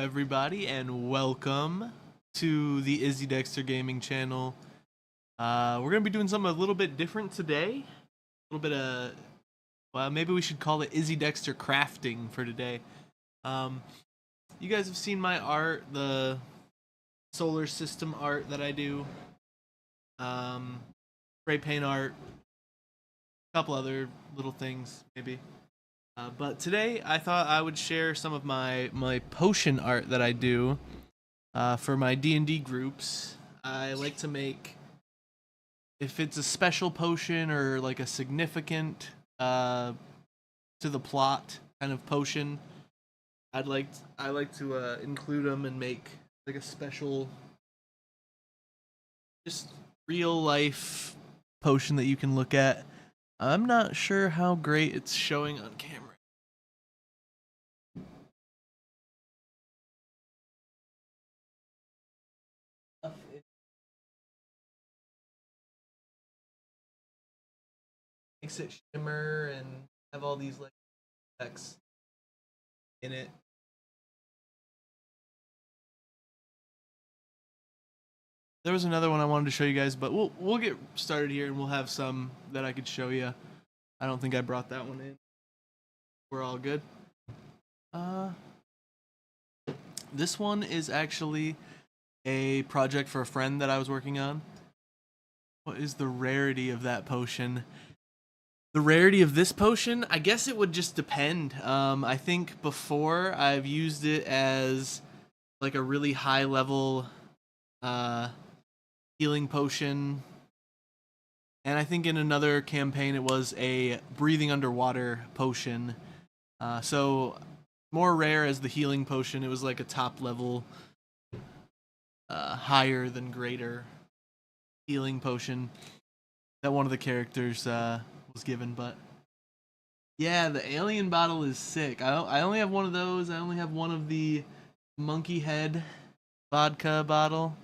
everybody, and welcome to the Izzy Dexter Gaming channel. We're gonna be doing something a little bit different today. A little bit of, well, maybe we should call it Izzy Dexter crafting for today. You guys have seen my art, the solar system art that I do. Spray paint art, a couple other little things maybe. But today I thought I would share some of my potion art that I do for my D&D groups. I like to make, if it's a special potion or like a significant to the plot kind of potion, I like to include them and make like a special, just real life potion that you can look at. I'm not sure how great it's showing on camera. Makes it shimmer and have all these like effects in it. There was another one I wanted to show you guys, but we'll get started here and we'll have some that I could show you. I don't think I brought that one in. We're all good. This one is actually a project for a friend that I was working on. What is the rarity of that potion? The rarity of this potion, I guess it would just depend. I think before I've used it as like a really high level healing potion, and I think in another campaign it was a breathing underwater potion. So more rare as the healing potion. It was like a top level, higher than greater healing potion that one of the characters was given. But yeah, the alien bottle is sick. I only have one of those. I only have one of the monkey head vodka bottle.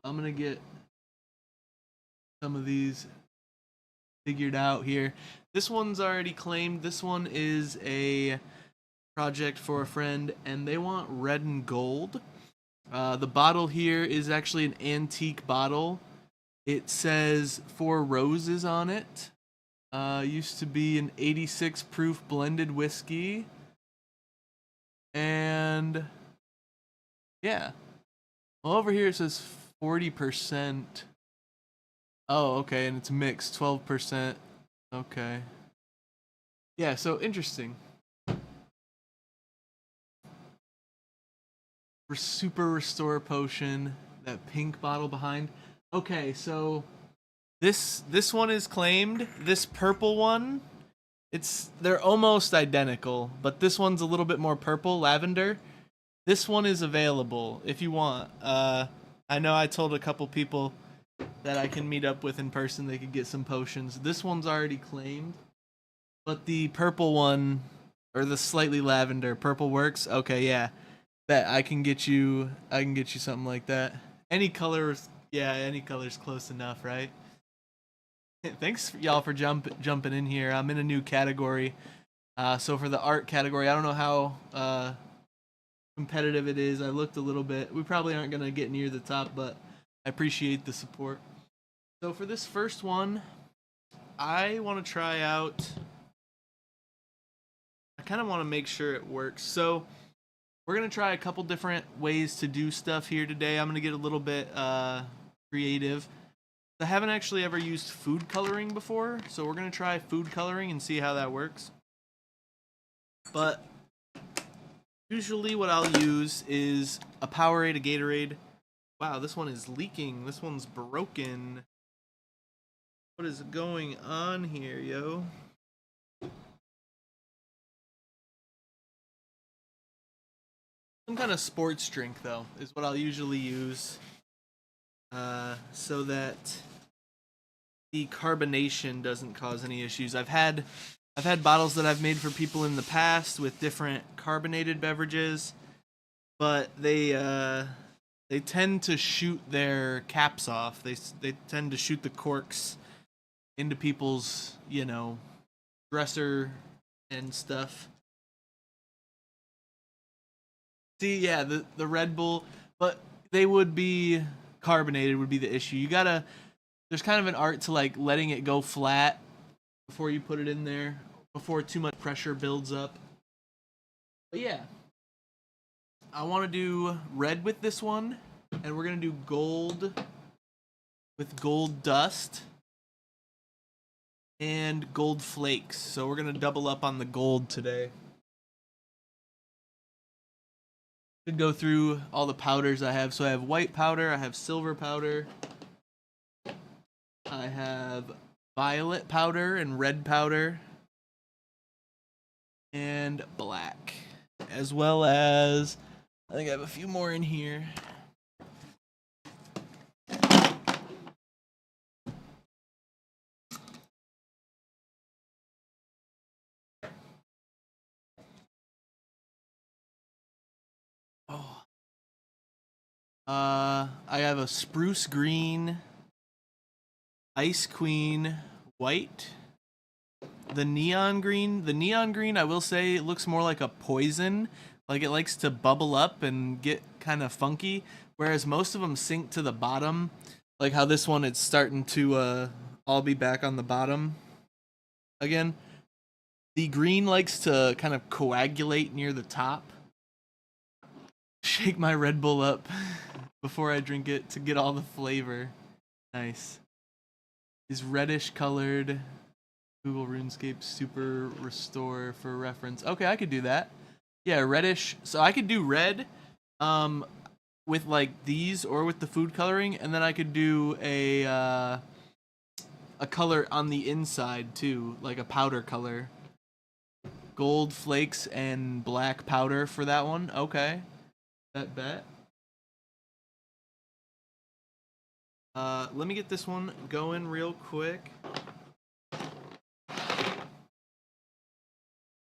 I'm gonna get some of these figured out here. This one's already claimed. This one is a project for a friend, and they want red and gold. The bottle here is actually an antique bottle. It says 4 roses on it. Used to be an 86 proof blended whiskey. And yeah. Well, over here it says 40%. Oh, okay, and it's mixed, 12%. Okay. Yeah, so interesting. Super restore potion, that pink bottle behind. Okay, so this one is claimed. This purple one, they're almost identical, but this one's a little bit more purple, lavender. This one is available if you want. I know I told a couple people that I can meet up with in person. They could get some potions. This one's already claimed, but the purple one, or the slightly lavender, purple works. Okay, yeah. Bet I can get you something like that. Any color, yeah, any color's close enough, right? Thanks y'all for jumping in here. I'm in a new category. So for the art category, I don't know how competitive it is. I looked a little bit. We probably aren't gonna get near the top, but I appreciate the support. So for this first one, I want to try out. I kind of want to make sure it works. So we're going to try a couple different ways to do stuff here today. I'm going to get a little bit creative. I haven't actually ever used food coloring before, so we're going to try food coloring and see how that works. But usually what I'll use is a Powerade, a Gatorade. Wow, this one is leaking. This one's broken. What is going on here, yo? Some kind of sports drink, though, is what I'll usually use, so that the carbonation doesn't cause any issues. I've had bottles that I've made for people in the past with different carbonated beverages, but they tend to shoot their caps off. They tend to shoot the corks into people's, dresser and stuff. See, yeah, the Red Bull, but they would be carbonated would be the issue. You gotta, there's kind of an art to like letting it go flat before you put it in there, before too much pressure builds up. But yeah, I want to do red with this one, and we're gonna do gold with gold dust and gold flakes. So we're gonna double up on the gold today. Could go through all the powders I have. So I have white powder, I have silver powder, I have violet powder and red powder, and black, as well as I think I have a few more in here. Oh. I have a spruce green, ice queen white, the neon green. The neon green, I will say, it looks more like a poison. Like it likes to bubble up and get kind of funky, whereas most of them sink to the bottom. Like how this one, it's starting to all be back on the bottom again. The green likes to kind of coagulate near the top. Shake my Red Bull up before I drink it to get all the flavor. Nice. Is reddish colored. Google RuneScape Super Restore for reference. Okay, I could do that. Yeah, reddish. So I could do red with like these or with the food coloring, and then I could do a color on the inside too, like a powder color. Gold flakes and black powder for that one. Okay. Bet. Let me get this one going real quick.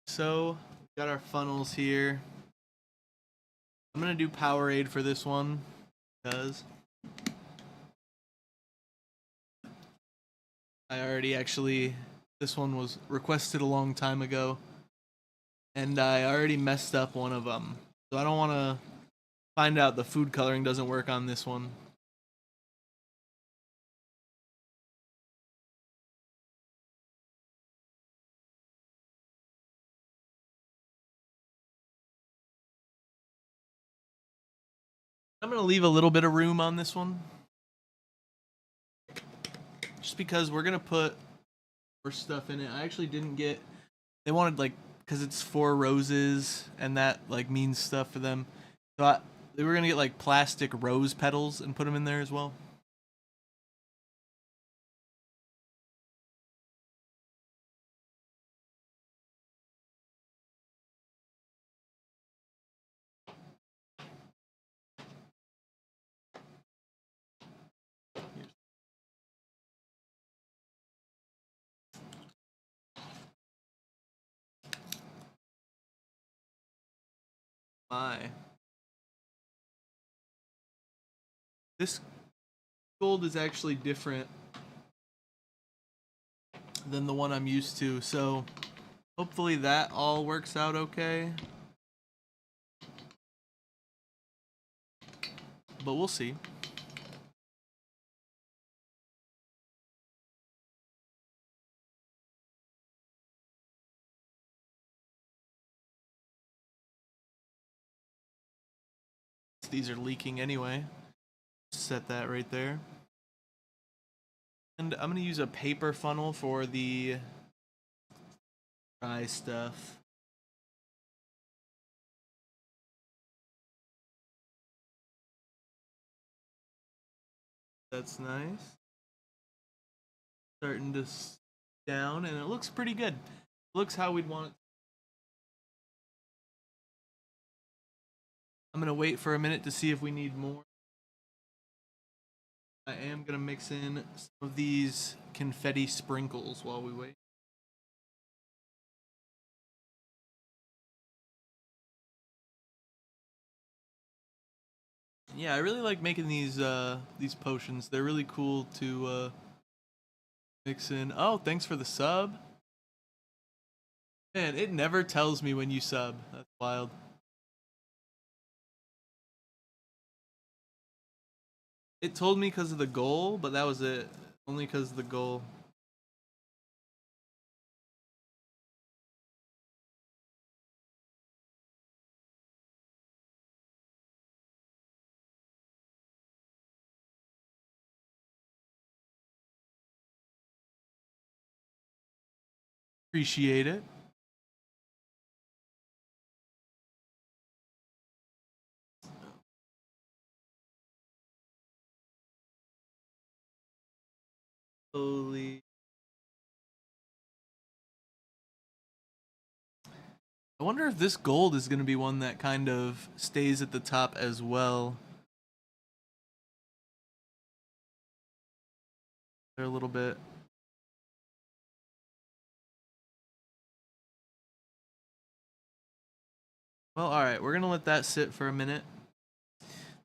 So, we got our funnels here. I'm gonna do Powerade for this one, because I already actually, this one was requested a long time ago, and I already messed up one of them. So I don't want to find out the food coloring doesn't work on this one. I'm going to leave a little bit of room on this one, just because we're going to put more stuff in it. I actually didn't get, they wanted like, because it's 4 roses, and that like means stuff for them. So they were going to get like plastic rose petals and put them in there as well. My. This gold is actually different than the one I'm used to, so hopefully that all works out okay. But we'll see. These are leaking anyway. Set that right there. And I'm going to use a paper funnel for the dry stuff. That's nice. Starting to down, and it looks pretty good. It looks how we'd want it. I'm going to wait for a minute to see if we need more. I am going to mix in some of these confetti sprinkles while we wait. Yeah, I really like making these potions. They're really cool to mix in. Oh, thanks for the sub. Man, it never tells me when you sub. That's wild. It told me because of the goal, but that was it. Only because of the goal. Appreciate it. Holy. I wonder if this gold is going to be one that kind of stays at the top as well. They're a little bit. Well, alright, we're going to let that sit for a minute.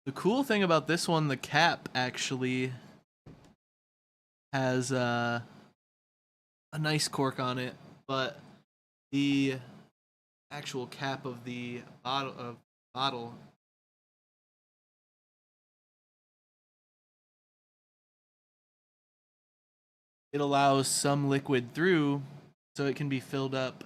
The cool thing about this one, the cap actually has a nice cork on it, but the actual cap of the bottle it allows some liquid through so it can be filled up.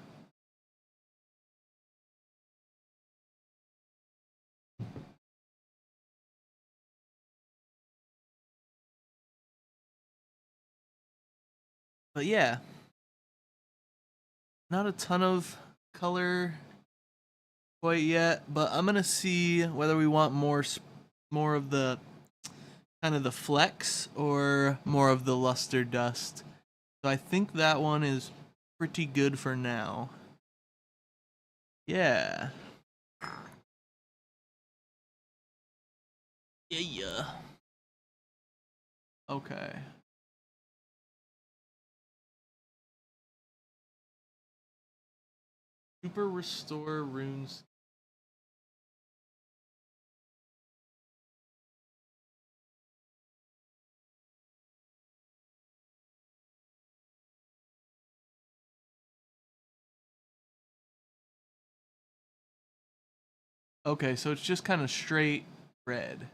But yeah, not a ton of color quite yet, but I'm gonna see whether we want more of the kind of the flecks or more of the luster dust. So I think that one is pretty good for now. Yeah. Yeah. Okay. Super restore runes. Okay, so it's just kind of straight red.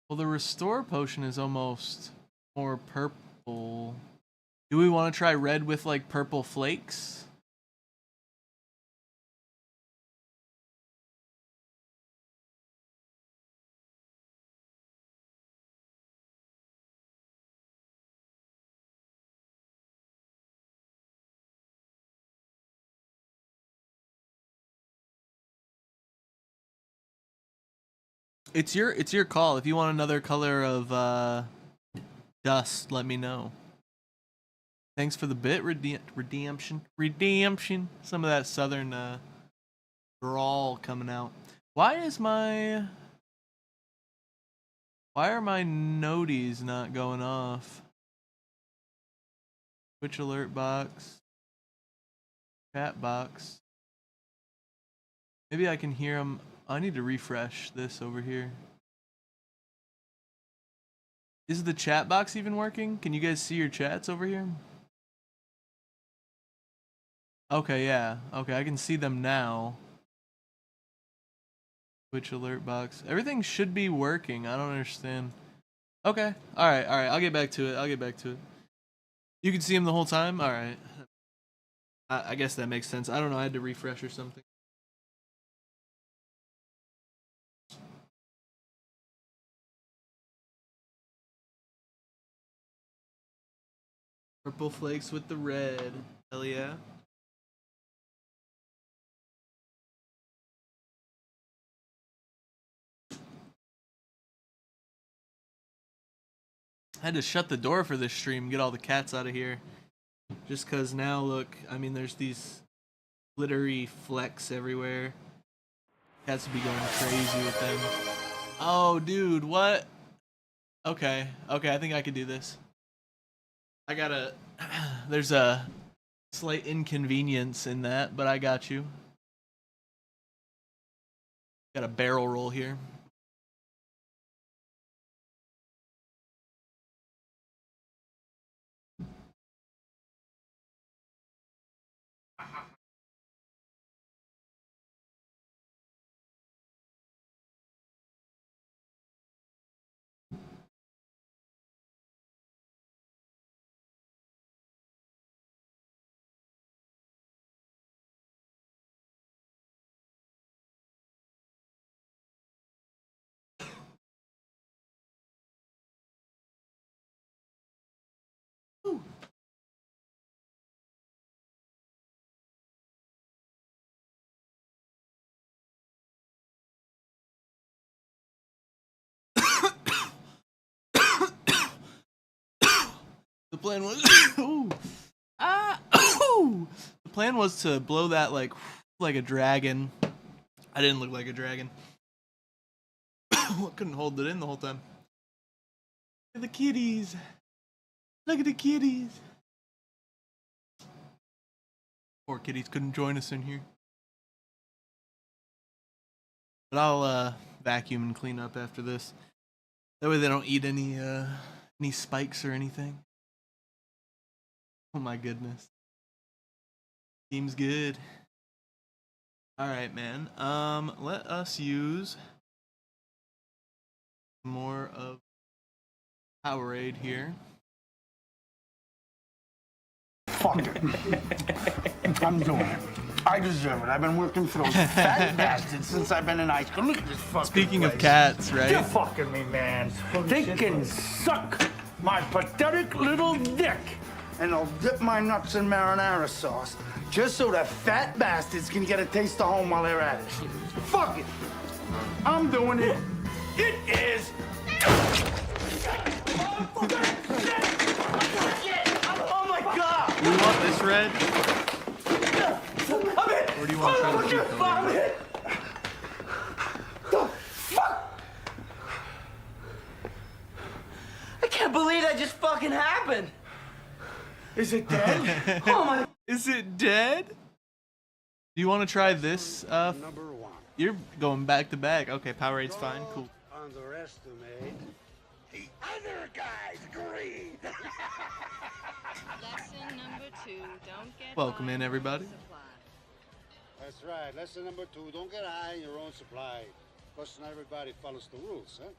Well, the restore potion is almost more purple. Do we want to try red with like purple flakes? It's your call. If you want another color of dust, let me know. Thanks for the bit, redemption. Some of that southern drawl coming out. Why are my noties not going off? Twitch alert box, chat box. Maybe I can hear them. I need to refresh this over here. Is the chat box even working? Can you guys see your chats over here? Okay, yeah. Okay, I can see them now. Twitch alert box. Everything should be working. I don't understand. Okay. Alright, alright. I'll get back to it. You can see him the whole time? Alright. I guess that makes sense. I don't know. I had to refresh or something. Purple flakes with the red. Hell yeah. I had to shut the door for this stream, get all the cats out of here. Just cause now look, I mean there's these glittery flecks everywhere. Cats would be going crazy with them. Oh dude, what? Okay, I think I could do this. I gotta there's a slight inconvenience in that, but I got you. Got a barrel roll here. The plan was ooh, ooh. The plan was to blow that like a dragon. I didn't look like a dragon. Couldn't hold it in the whole time. Look at the kitties. Look at the kitties. Poor kitties couldn't join us in here. But I'll vacuum and clean up after this. That way they don't eat any spikes or anything. Oh my goodness. Seems good. Alright, man. Let us use more of Powerade here. Fuck it. I'm doing it. I deserve it. I've been working for those fat bastards since I've been in high school. Look at this fucking Speaking place. of cats, right? You're fucking me, man. They can suck my pathetic little dick, and I'll dip my nuts in marinara sauce just so the fat bastards can get a taste of home while they're at it. Fuck it. I'm doing it. It is. Oh my God! Do you want this red? Or do you want to try the vomit? The fuck? I can't believe that just fucking happened. Is it dead? Oh my. Is it dead? Do you want to try this? Number one. You're going back to back. Okay, Powerade's fine. Cool. Underestimate the other guy's greed. Lesson number 2, don't get Welcome high in, on everybody. supply. That's right. Lesson number 2, don't get high on your own supply. Because not everybody follows the rules, huh?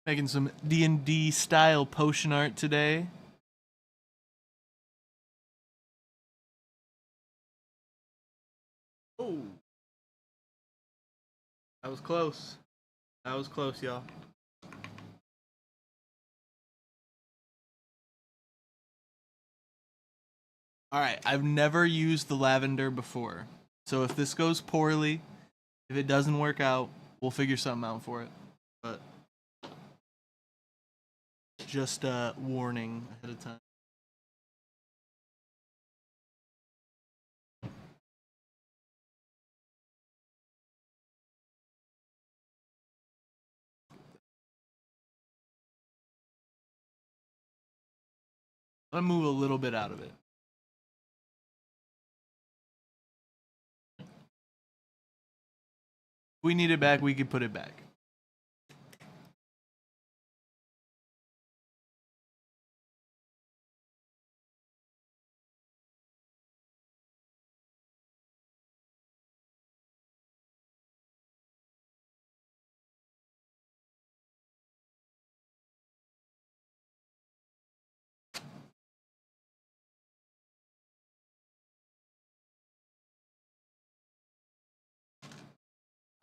Making some D&D style potion art today. Oh. That was close. That was close, y'all. Alright, I've never used the lavender before. So if this goes poorly, if it doesn't work out, we'll figure something out for it. But just warning ahead of time. I'm gonna move a little bit out of it. If we need it back, we could put it back.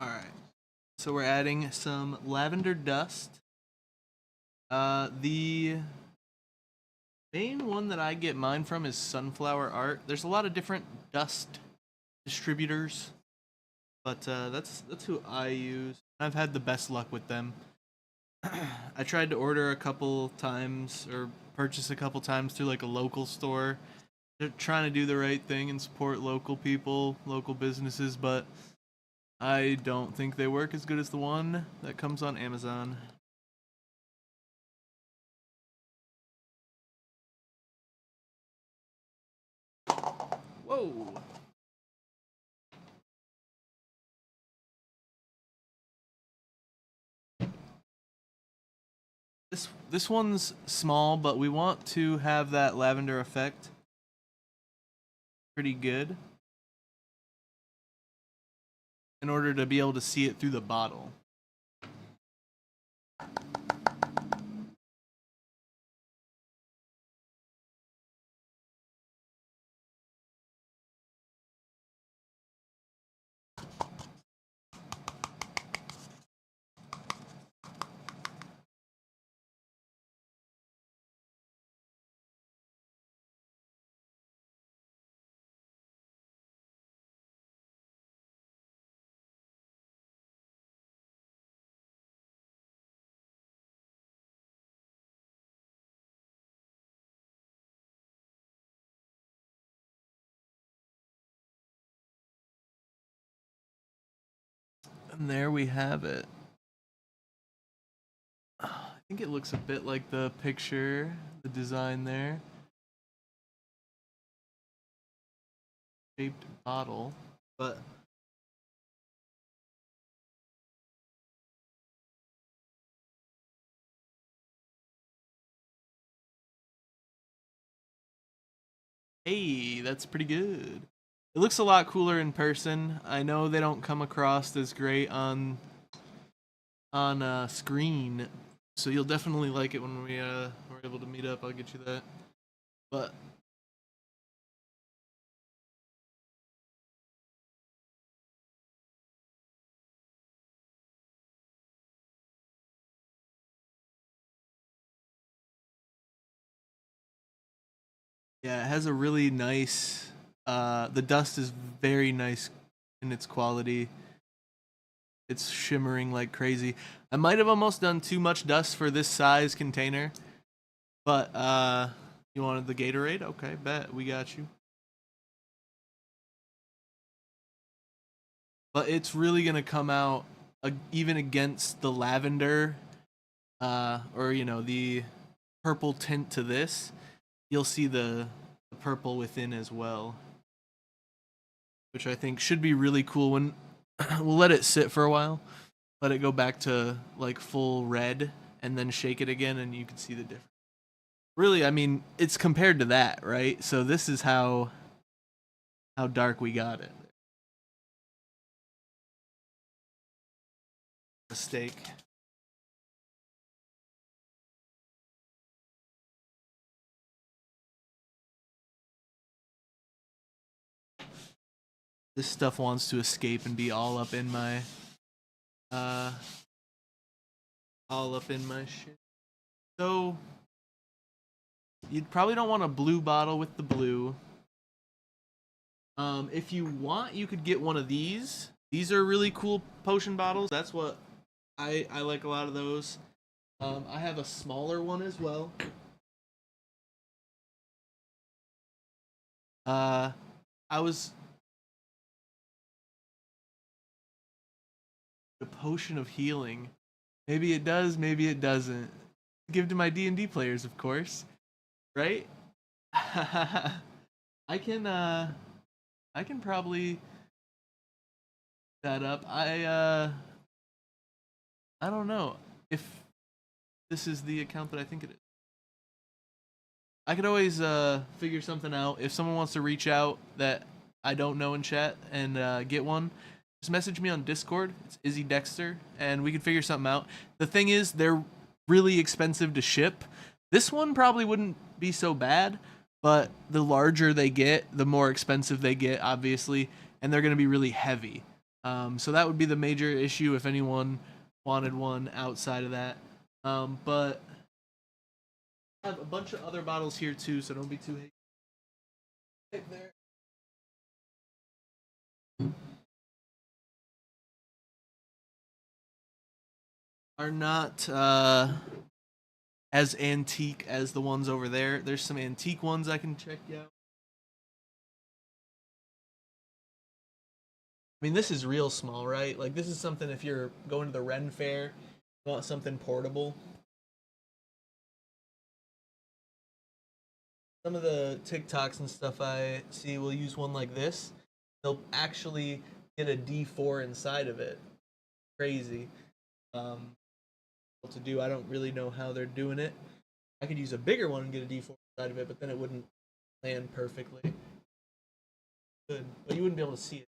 Alright. So we're adding some lavender dust. The main one that I get mine from is Sunflower Art. There's a lot of different dust distributors, but that's who I use. I've had the best luck with them. I tried to order a couple times or purchase a couple times through like a local store. They're trying to do the right thing and support local people, local businesses, but I don't think they work as good as the one that comes on Amazon. Whoa. This one's small, but we want to have that lavender effect pretty good in order to be able to see it through the bottle. And there we have it. I think it looks a bit like the picture, the design there. Shaped bottle, but hey, that's pretty good. It looks a lot cooler in person. I know they don't come across as great on screen, so you'll definitely like it when we're able to meet up. I'll get you that. But yeah, it has a really nice. The dust is very nice in its quality. It's shimmering like crazy. I might have almost done too much dust for this size container, but you wanted the Gatorade? Okay, bet we got you. But it's really gonna come out even against the lavender, or you know the purple tint to this. You'll see the purple within as well, which I think should be really cool. When we'll let it sit for a while, let it go back to like full red, and then shake it again, and you can see the difference. Really, I mean, it's compared to that, right? So this is how dark we got it. Mistake. This stuff wants to escape and be all up in my shit. So you probably don't want a blue bottle with the blue. If you want, you could get one of these. These are really cool potion bottles. That's what I like a lot of those. I have a smaller one as well. I was a potion of healing. Maybe it does, maybe it doesn't. Give to my D&D players, of course. Right? I can probably that up. I don't know if this is the account that I think it is. I could always figure something out. If someone wants to reach out that I don't know in chat and get one, just message me on Discord. It's Izzy Dexter, and we can figure something out. The thing is, they're really expensive to ship. This one probably wouldn't be so bad, but the larger they get, the more expensive they get, obviously, and they're going to be really heavy. So that would be the major issue if anyone wanted one outside of that. But I have a bunch of other bottles here too, so don't be too hasty. Right there. Are not as antique as the ones over there. There's some antique ones I can check out. I mean, this is real small, right? Like, this is something if you're going to the Ren Fair, you want something portable. Some of the TikToks and stuff I see will use one like this. They'll actually get a D4 inside of it. Crazy. To do. I don't really know how they're doing it. I could use a bigger one and get a D4 inside of it, but then it wouldn't land perfectly. Good, but you wouldn't be able to see it.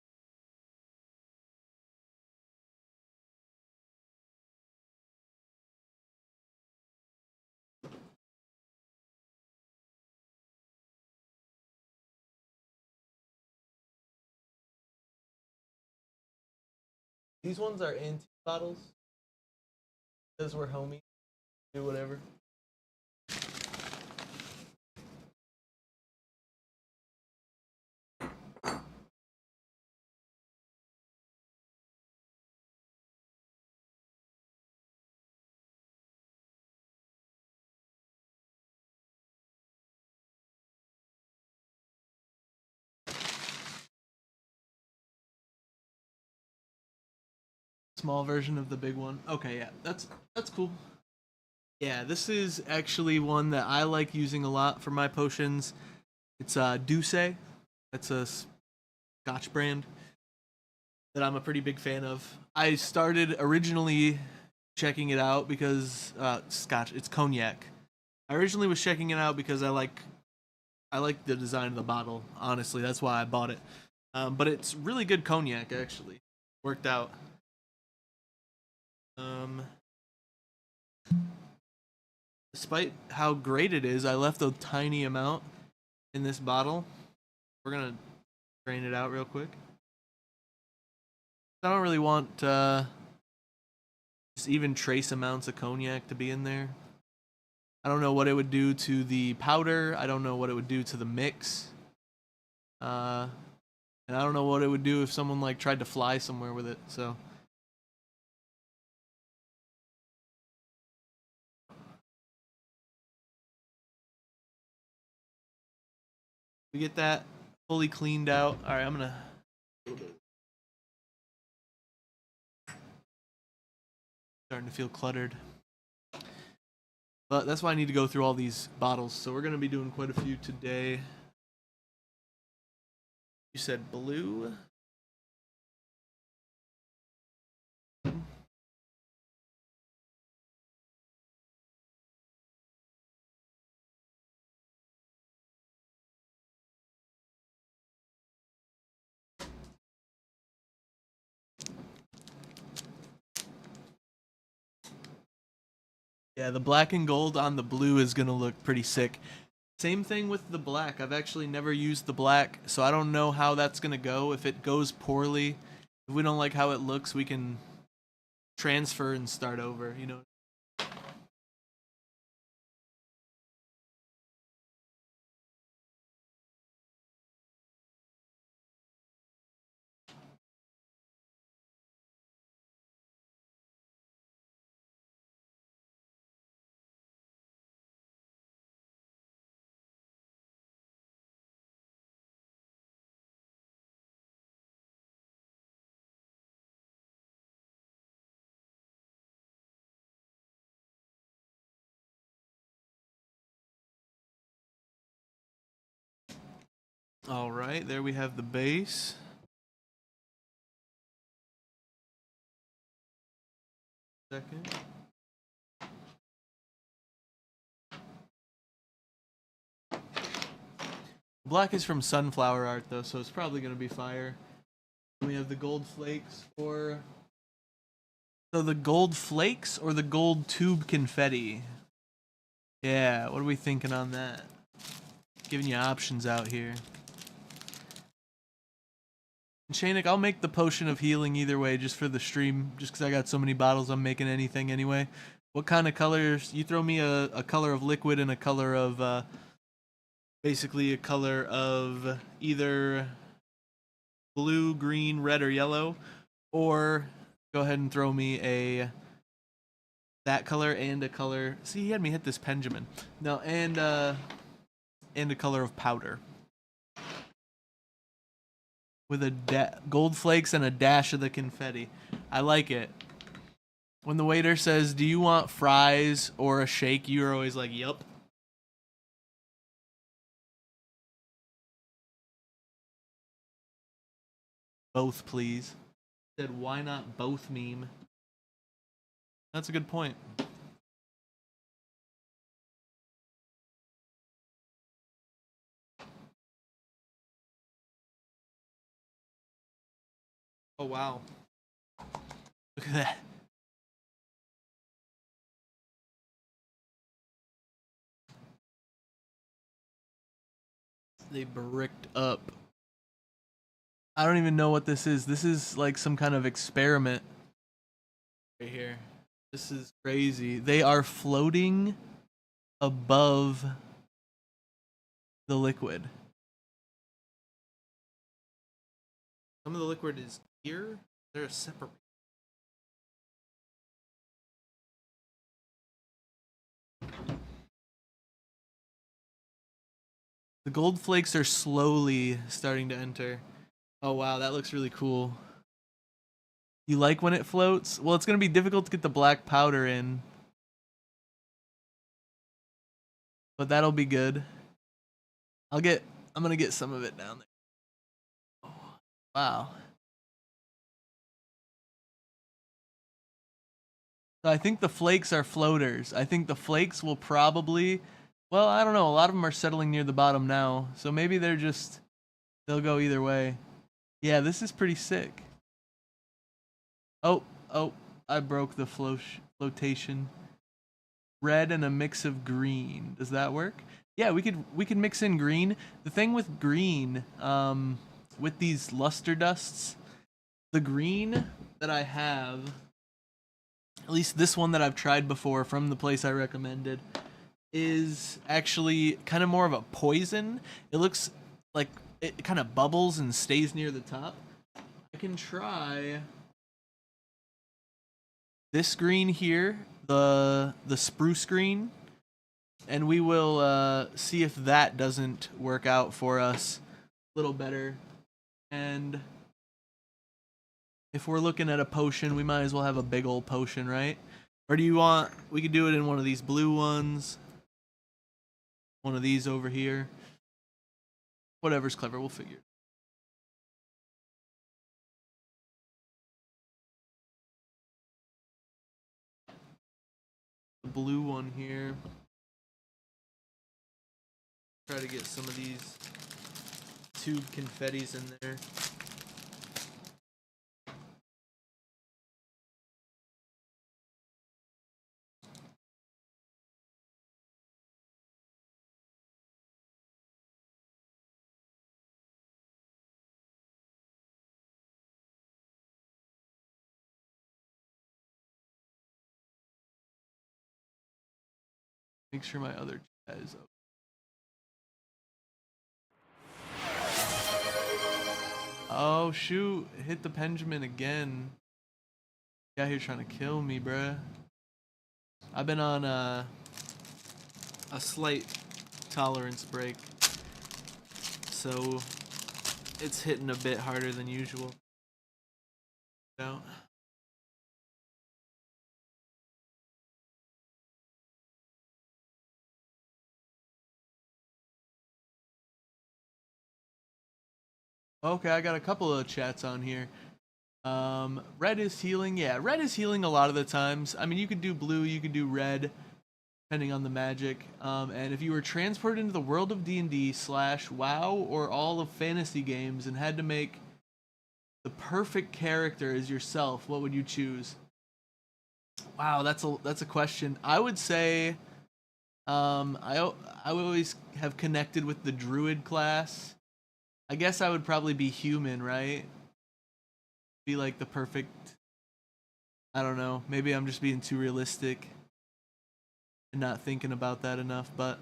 These ones are antique bottles. Because we're homies. Do whatever. Small version of the big one. Okay, yeah, that's cool. Yeah, this is actually one that I like using a lot for my potions. It's Douce. That's a Scotch brand that I'm a pretty big fan of. I started originally checking it out because Scotch. It's cognac. I originally was checking it out because I like the design of the bottle. Honestly, that's why I bought it. But it's really good cognac actually. Worked out. Despite how great it is, I left a tiny amount in this bottle. We're gonna drain it out real quick. I don't really want just even trace amounts of cognac to be in there. I don't know what it would do to the powder. I don't know what it would do to the mix. And I don't know what it would do if someone like tried to fly somewhere with it. So we get that fully cleaned out. All right, I'm gonna. Starting to feel cluttered. But that's why I need to go through all these bottles. So we're going to be doing quite a few today. You said blue? Yeah, the black and gold on the blue is going to look pretty sick. Same thing with the black. I've actually never used the black, so I don't know how that's going to go. If it goes poorly, if we don't like how it looks, we can transfer and start over, you know. All right, there we have the base. Second. Black is from Sunflower Art though, so it's probably going to be fire. We have the gold flakes for... So the gold flakes or the gold tube confetti? Yeah, what are we thinking on that? Giving you options out here. And Shaynik, I'll make the potion of healing either way just for the stream, just because I got so many bottles I'm making anything anyway. What kind of colors? You throw me a color of liquid and a color of... basically a color of either blue, green, red, or yellow, or go ahead and throw me that color and a color. See, he had me hit this Benjamin. No, and a color of powder with a gold flakes and a dash of the confetti. I like it. When the waiter says, "Do you want fries or a shake?" you're always like, "Yup." Both, please. Said, why not both meme? That's a good point. Oh, wow. Look at that. They bricked up. I don't even know what this is. This is like some kind of experiment right here. This is crazy. They are floating above the liquid. Some of the liquid is here. They're separate. The gold flakes are slowly starting to enter. Oh wow, that looks really cool. You like when it floats? Well, it's gonna be difficult to get the black powder in, but that'll be good. I'm gonna get some of it down there. Oh, wow. So I think the flakes are floaters. I think the flakes will probably, well, I don't know. A lot of them are settling near the bottom now, so maybe they'll go either way. Yeah, this is pretty sick. Oh, I broke the flotation. Red and a mix of green. Does that work? Yeah, we could mix in green. The thing with green, with these luster dusts, the green that I have, at least this one that I've tried before from the place I recommended, is actually kind of more of a poison. It looks like it kind of bubbles and stays near the top. I can try this green here, the spruce green, and we will see if that doesn't work out for us a little better. And if we're looking at a potion, we might as well have a big old potion, right? Or do you want, we could do it in one of these blue ones, one of these over here. Whatever's clever, we'll figure it. The blue one here. Try to get some of these tube confettis in there. Make sure my other chat is up. Oh shoot, it hit the Benjamin again. Guy here trying to kill me, bruh. I've been on a slight tolerance break, so it's hitting a bit harder than usual. No. Okay, I got a couple of chats on here. Red is healing. Yeah, red is healing a lot of the times. I mean, you could do blue, you could do red, depending on the magic. And if you were transported into the world of D&D / WoW or all of fantasy games and had to make the perfect character as yourself, what would you choose? Wow, that's a question. I would say, I always have connected with the druid class. I guess I would probably be human, right? Be like the perfect, I don't know, maybe I'm just being too realistic and not thinking about that enough, but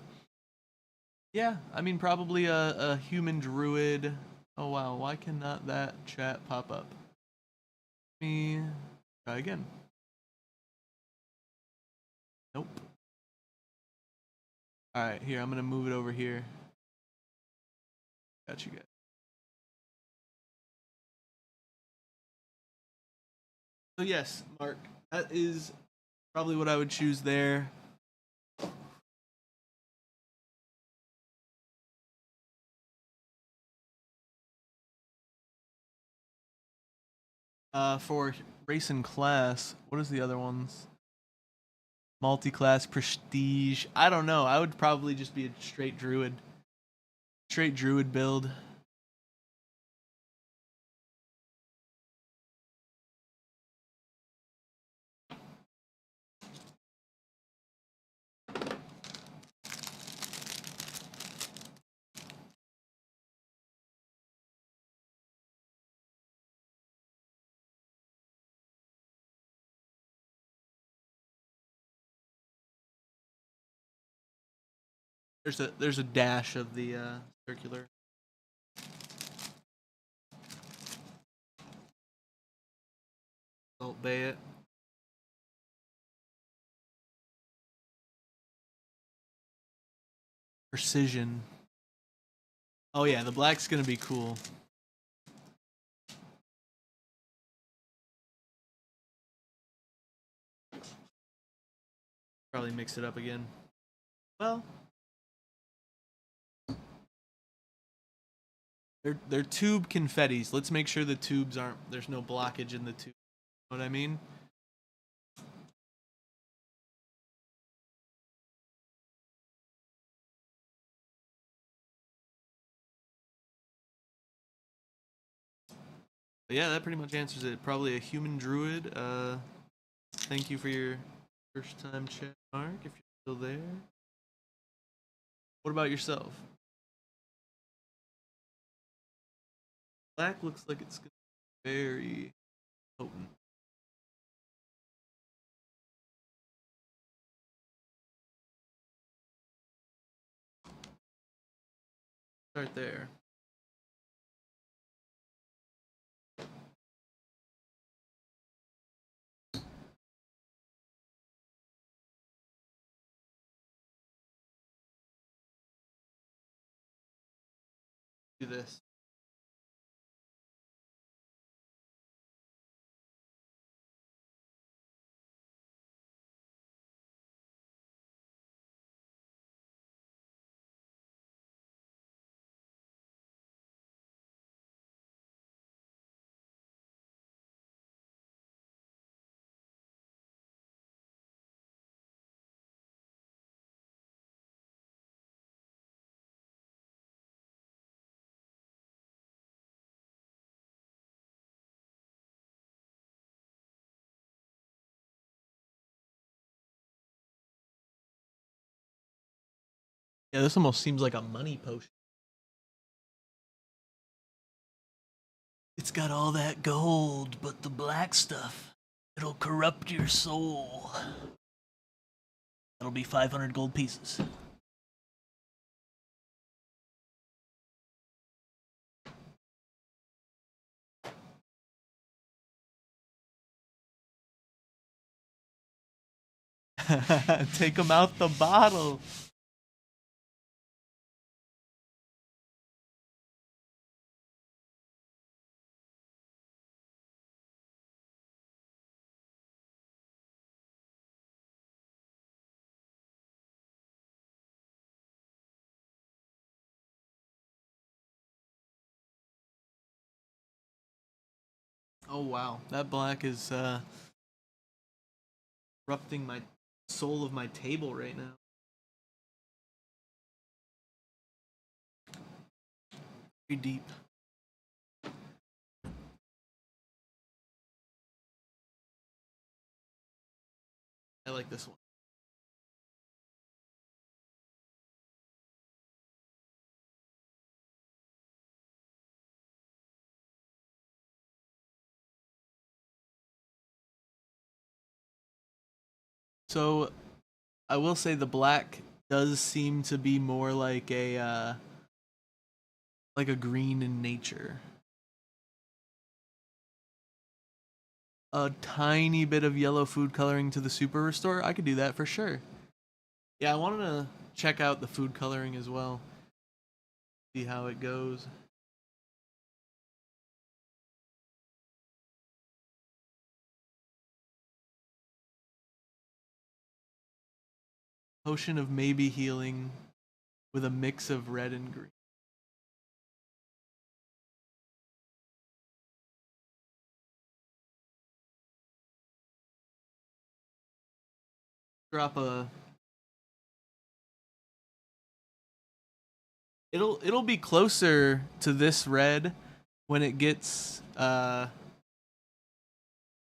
yeah, I mean probably a human druid. Oh wow, why cannot that chat pop up? Let me try again. Nope. Alright, here, I'm gonna move it over here. Got you guys. So yes, Mark, that is probably what I would choose there. For race and class, what is the other ones? Multi-class, prestige. I don't know. I would probably just be a straight druid. Straight druid build. There's a dash of the circular. Salt Bay it. Precision. Oh yeah, the black's gonna be cool. probably mix it up again. Well, they're tube confettis. Let's make sure the tubes aren't. There's no blockage in the tube. You know what I mean? But yeah, that pretty much answers it. Probably a human druid. Thank you for your first time chat, Mark, if you're still there. What about yourself? Black looks like it's gonna be very potent. Start there. Do this. Yeah, this almost seems like a money potion. It's got all that gold, but the black stuff, it'll corrupt your soul. That'll be 500 gold pieces. Take them out the bottle. Oh wow, that black is corrupting my soul of my table right now. Very deep. I like this one. So, I will say the black does seem to be more like a green in nature. A tiny bit of yellow food coloring to the super restore, I could do that for sure. Yeah, I wanted to check out the food coloring as well. See how it goes. Potion of maybe healing with a mix of red and green. Drop a. It'll be closer to this red when it gets when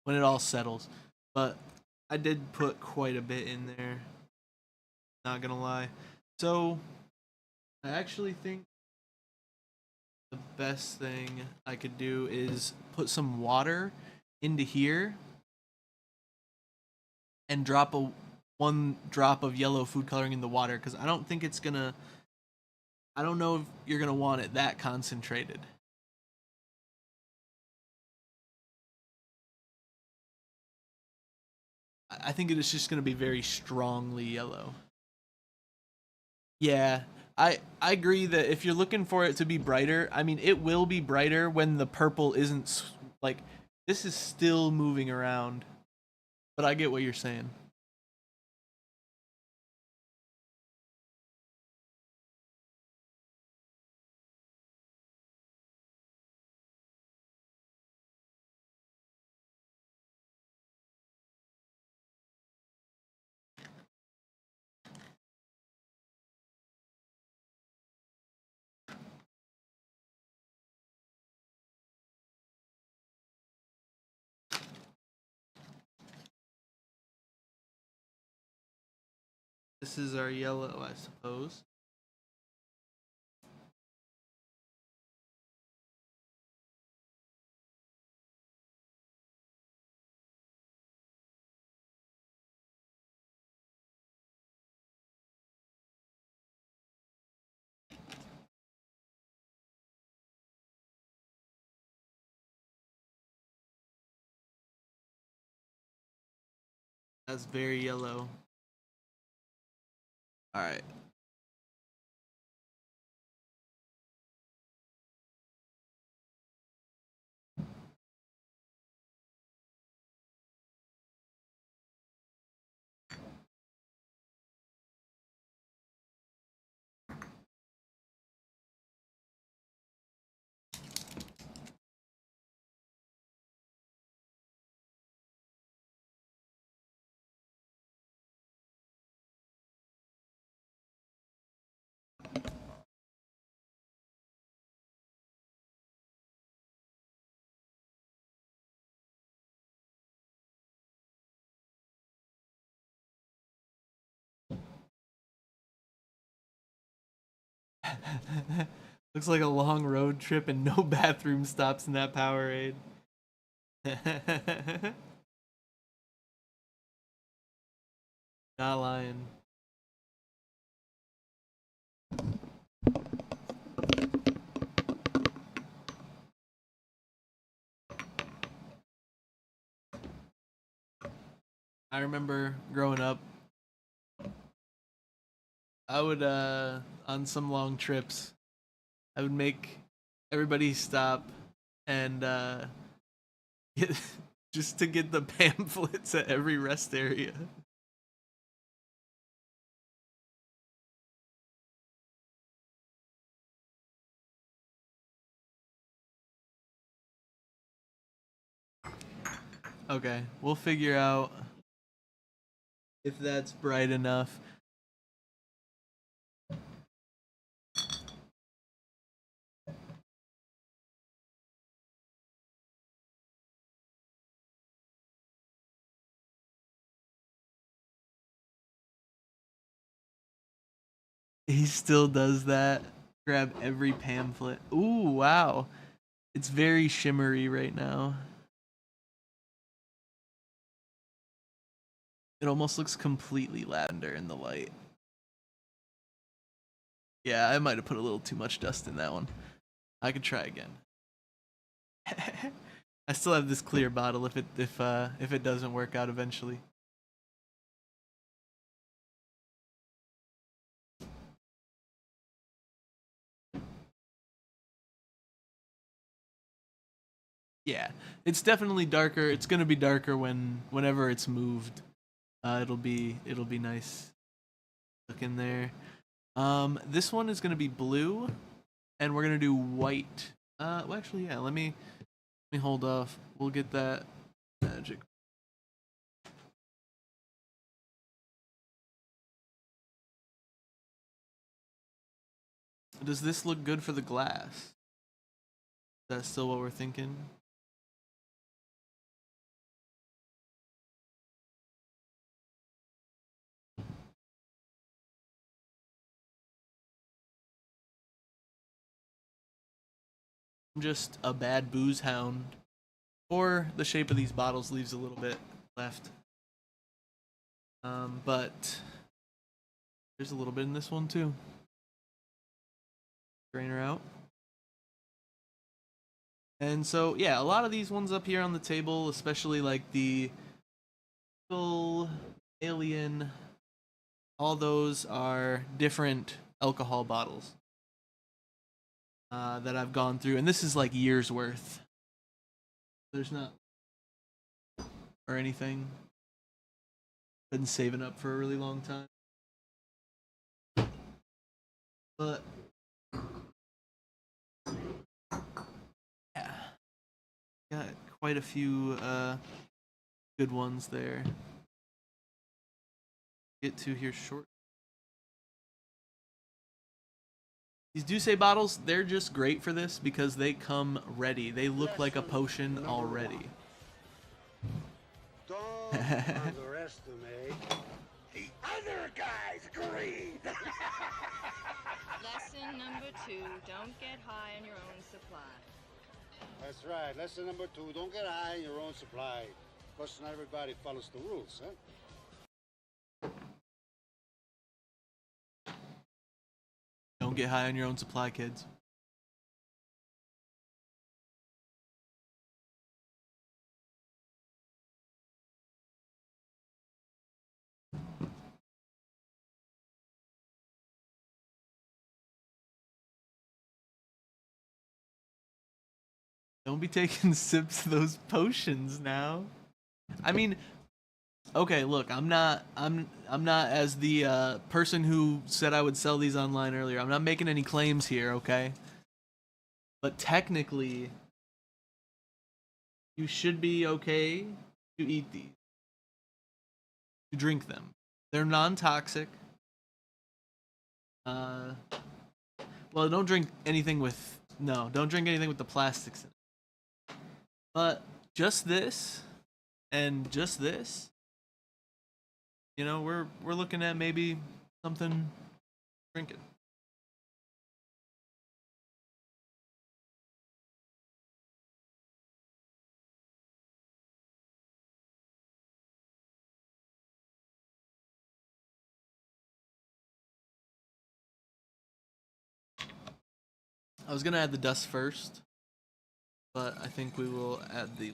it all settles. But I did put quite a bit in there. Not gonna lie. So I actually think the best thing I could do is put some water into here and drop one drop of yellow food coloring in the water, because I don't think it's gonna. I don't know if you're gonna want it that concentrated. I think it is just gonna be very strongly yellow. Yeah, I agree that if you're looking for it to be brighter, I mean it will be brighter when the purple isn't like this is still moving around. But I get what you're saying. This is our yellow, I suppose. That's very yellow. All right. Looks like a long road trip and no bathroom stops in that Powerade. Not lying. I remember growing up, I would on some long trips, I would make everybody stop and get, just to get the pamphlets at every rest area. Okay, we'll figure out if that's bright enough. He still does that. Grab every pamphlet. Ooh, wow. It's very shimmery right now. It almost looks completely lavender in the light. Yeah, I might have put a little too much dust in that one. I could try again. I still have this clear bottle if it doesn't work out eventually. Yeah, it's definitely darker. It's gonna be darker whenever it's moved. It'll be nice. Look in there. This one is gonna be blue, and we're gonna do white. Well, actually, yeah. Let me hold off. We'll get that magic. Does this look good for the glass? Is that still what we're thinking? I'm just a bad booze hound. Or the shape of these bottles leaves a little bit left. But there's a little bit in this one too. Drain her out. And so, yeah, a lot of these ones up here on the table, especially like the full alien, all those are different alcohol bottles that I've gone through. And this is like years worth. There's not or anything. Been saving up for a really long time. But yeah, got quite a few good ones there. Get to here short. These Douce bottles, they're just great for this because they come ready. They look like a potion already. Don't underestimate the other guy's greed. Lesson number 2, don't get high on your own supply. That's right. Lesson number 2, don't get high in your own supply. Because not everybody follows the rules, huh? Don't get high on your own supply, kids. Don't be taking sips of those potions now. I mean, okay, look, I'm not as the person who said I would sell these online earlier. I'm not making any claims here, okay? But technically, you should be okay to eat these. To drink them. They're non-toxic. Well, don't drink anything with don't drink anything with the plastics in it. But just this and just this, you know, we're looking at maybe something drinking. I was gonna add the dust first, but I think we will add the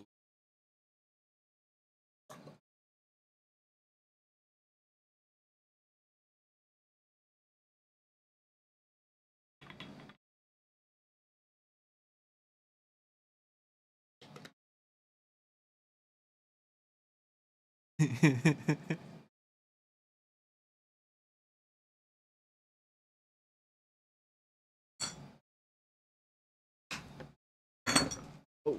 oh.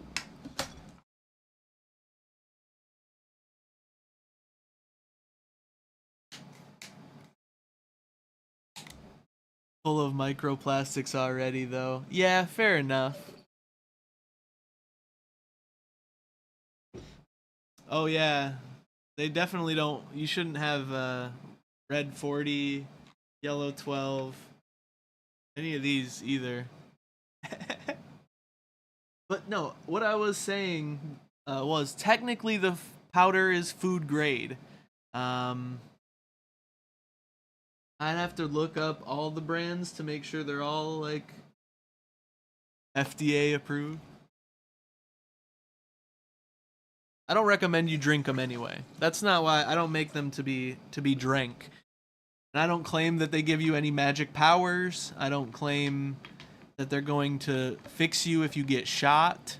Full of microplastics already, though. Yeah, fair enough. Oh yeah, they definitely don't. You shouldn't have red 40, yellow 12, any of these either. But no, what I was saying was technically the powder is food grade. I'd have to look up all the brands to make sure they're all like FDA approved. I don't recommend you drink them anyway. That's not why I don't make them to be drank. And I don't claim that they give you any magic powers. I don't claim that they're going to fix you if you get shot.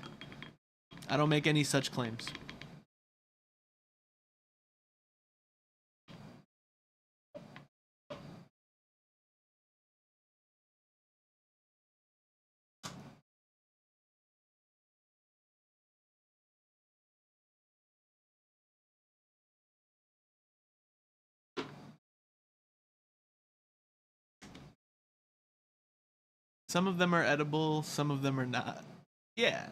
I don't make any such claims. Some of them are edible, some of them are not. Yeah.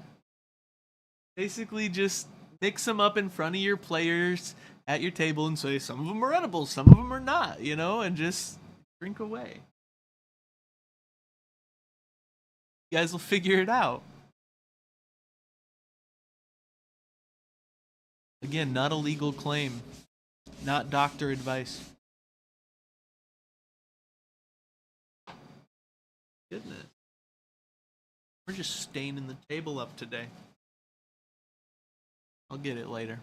Basically just mix them up in front of your players at your table and say some of them are edible, some of them are not, you know, and just drink away. You guys will figure it out. Again, not a legal claim. Not doctor advice. Goodness. We're just staining the table up today. I'll get it later.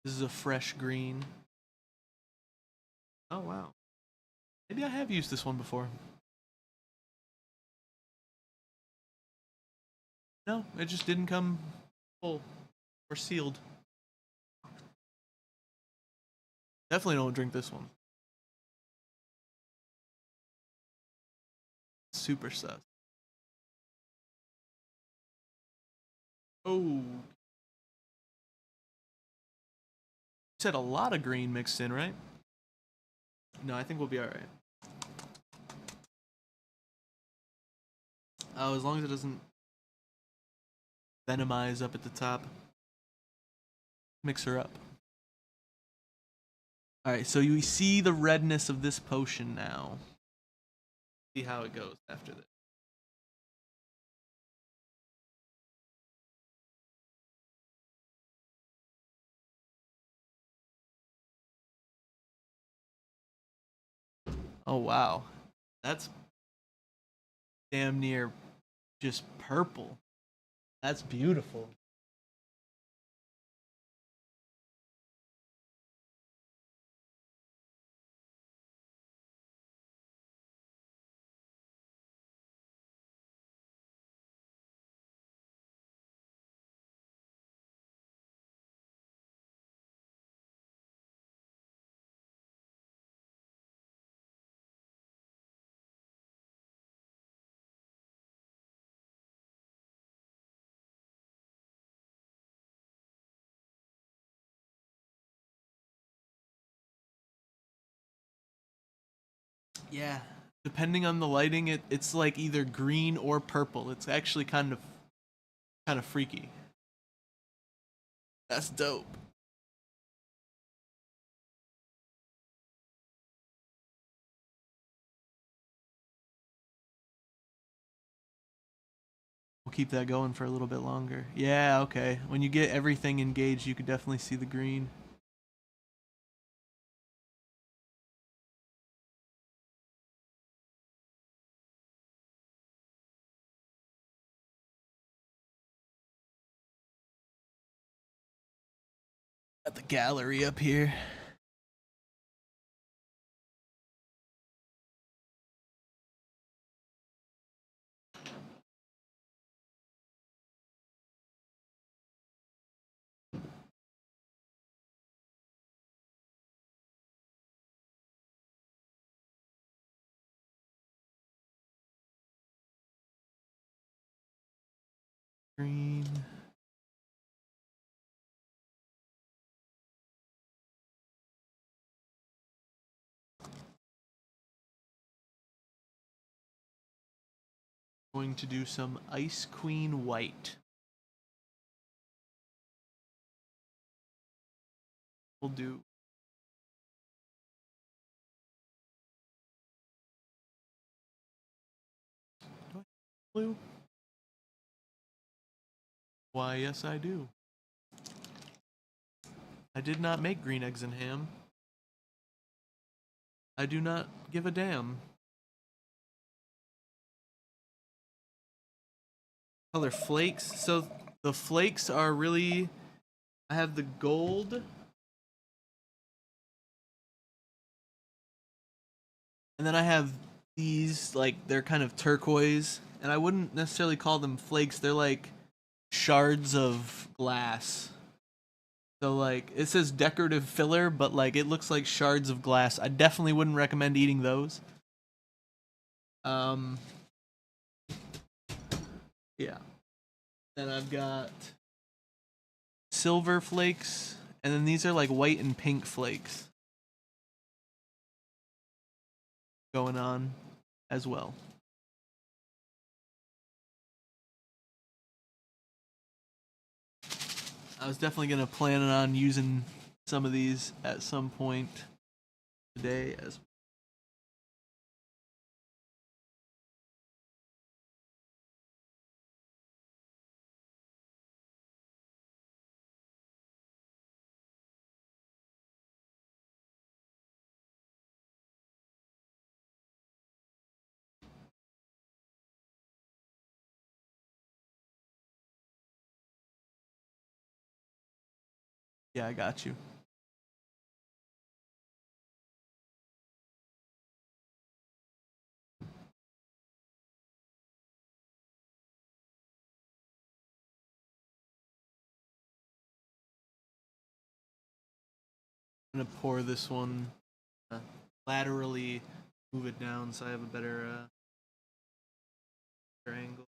This is a fresh green. Oh, wow. Maybe I have used this one before. No, it just didn't come full or sealed. Definitely don't drink this one. Super sus. Oh. You said a lot of green mixed in, right? No, I think we'll be alright. Oh, as long as it doesn't venomize up at the top. Mix her up. Alright, so you see the redness of this potion now. See how it goes after this. Oh wow. That's damn near just purple. That's beautiful. Yeah. Depending on the lighting, it's like either green or purple. It's actually kind of freaky. That's dope. We'll keep that going for a little bit longer. Yeah, okay. When you get everything engaged, you could definitely see the green. Got the gallery up here. Green. Going to do some Ice Queen White. We'll do blue. Why, yes, I do. I did not make green eggs and ham. I do not give a damn. Color flakes. So the flakes are really. I have the gold. And then I have these, like, they're kind of turquoise. And I wouldn't necessarily call them flakes. They're like shards of glass. So, like, it says decorative filler, but, like, it looks like shards of glass. I definitely wouldn't recommend eating those. Yeah. Then I've got silver flakes, and then these are like white and pink flakes going on as well. I was definitely gonna plan on using some of these at some point today as yeah, I got you. I'm gonna pour this one laterally, move it down so I have a better angle.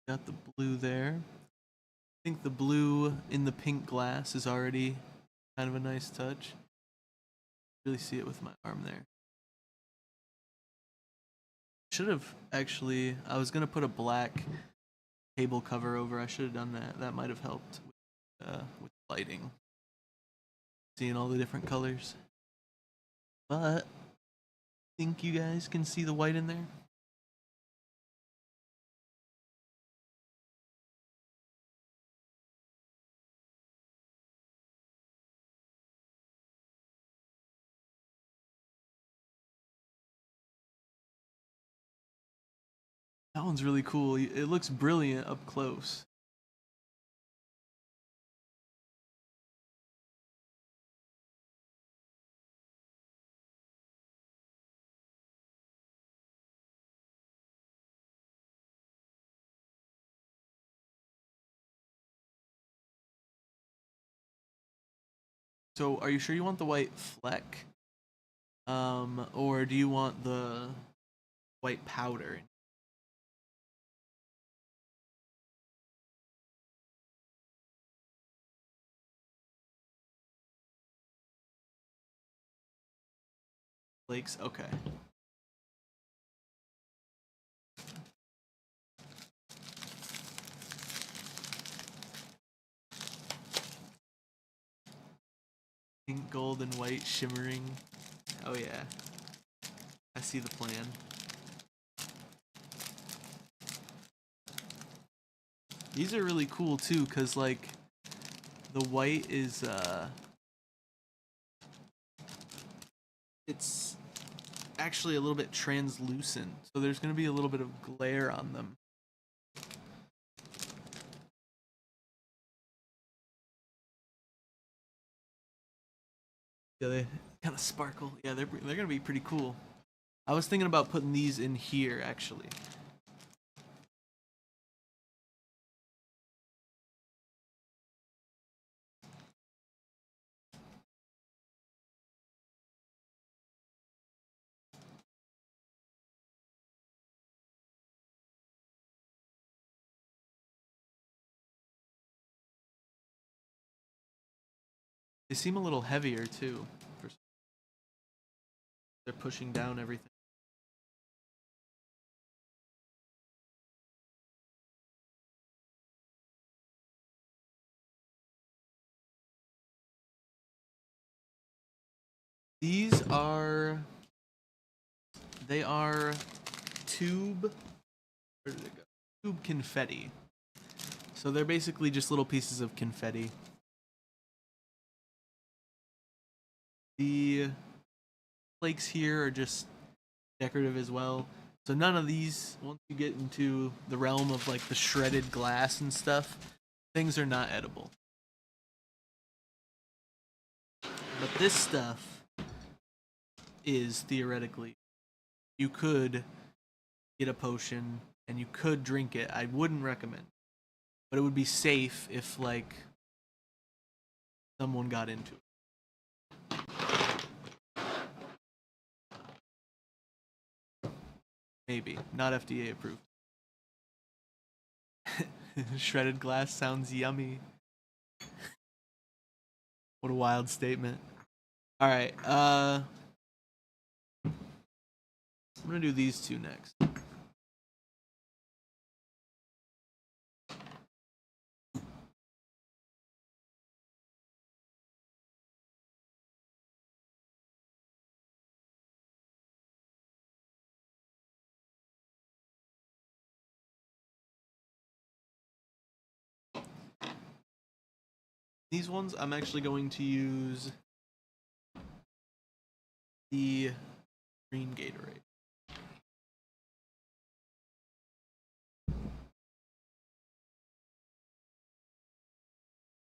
Got the blue there. I think the blue in the pink glass is already kind of a nice touch. Really see it with my arm there. Should have actually, I was gonna put a black table cover over. I should have done that. That might have helped with lighting. Seeing all the different colors. But think you guys can see the white in there? That one's really cool. It looks brilliant up close. So, are you sure you want the white fleck? Or do you want the white powder? Flakes? Okay. Pink, gold, and white shimmering. Oh yeah. I see the plan. These are really cool too, cause like the white is it's actually a little bit translucent, so there's gonna be a little bit of glare on them. Yeah, they kind of sparkle. Yeah, they're gonna be pretty cool. I was thinking about putting these in here actually. They seem a little heavier too. They're pushing down everything. These are, they are tube, where did it go? Tube confetti. So they're basically just little pieces of confetti. The flakes here are just decorative as well. So none of these, once you get into the realm of like the shredded glass and stuff, things are not edible. But this stuff is theoretically, you could get a potion and you could drink it. I wouldn't recommend, but it would be safe if like someone got into it. Maybe. Not FDA approved. Shredded glass sounds yummy. What a wild statement. Alright, I'm gonna do these two next. These ones, I'm actually going to use the green Gatorade.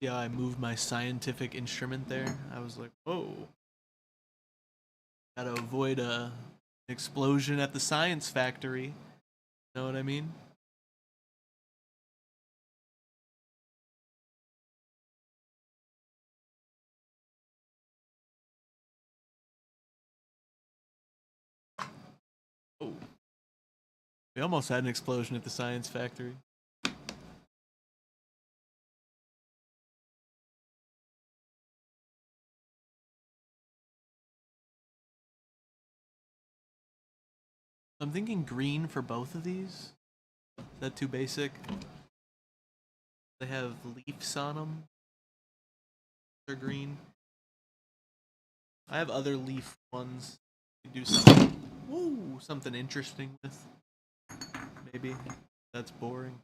Yeah, I moved my scientific instrument there. I was like, whoa. Gotta avoid a explosion at the science factory. Know what I mean? Oh. We almost had an explosion at the science factory. I'm thinking green for both of these. Is that too basic? They have leaves on them. They're green. I have other leaf ones. Do something. Woo, something interesting with. Maybe that's boring.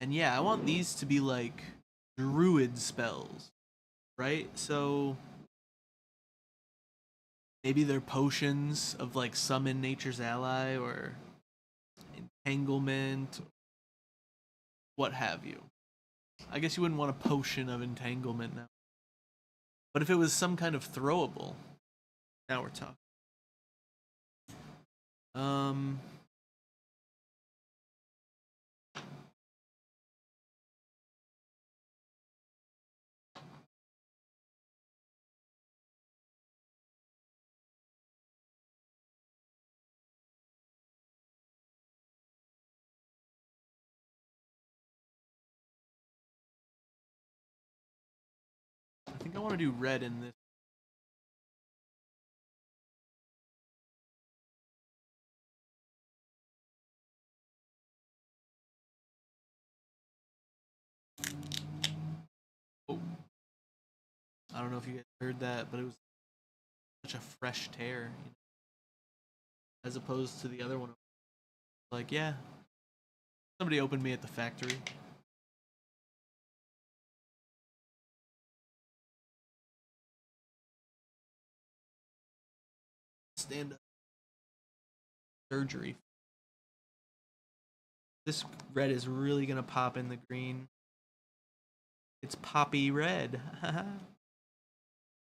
And yeah, I want these to be like druid spells, right? So maybe they're potions of like summon nature's ally or entanglement, what have you. I guess you wouldn't want a potion of entanglement now. But if it was some kind of throwable, now we're talking. I think I want to do red in this. Oh. I don't know if you guys heard that, but it was such a fresh tear, you know, as opposed to the other one. Like, yeah, somebody opened me at the factory. Stand up. Surgery. This red is really gonna pop in the green. It's poppy red.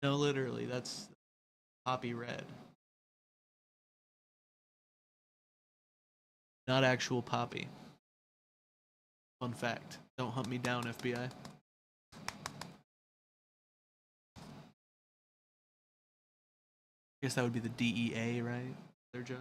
No, literally, that's poppy red. Not actual poppy. Fun fact. Don't hunt me down, FBI. Guess that would be the DEA, right? Their job.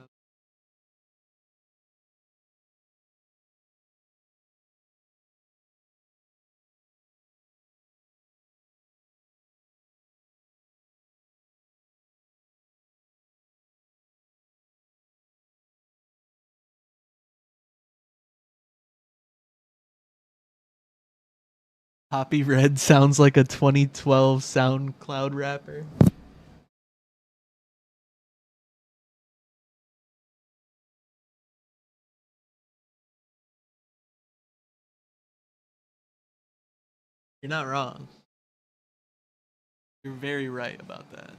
Poppy Red sounds like a 2012 SoundCloud rapper. You're not wrong. You're very right about that.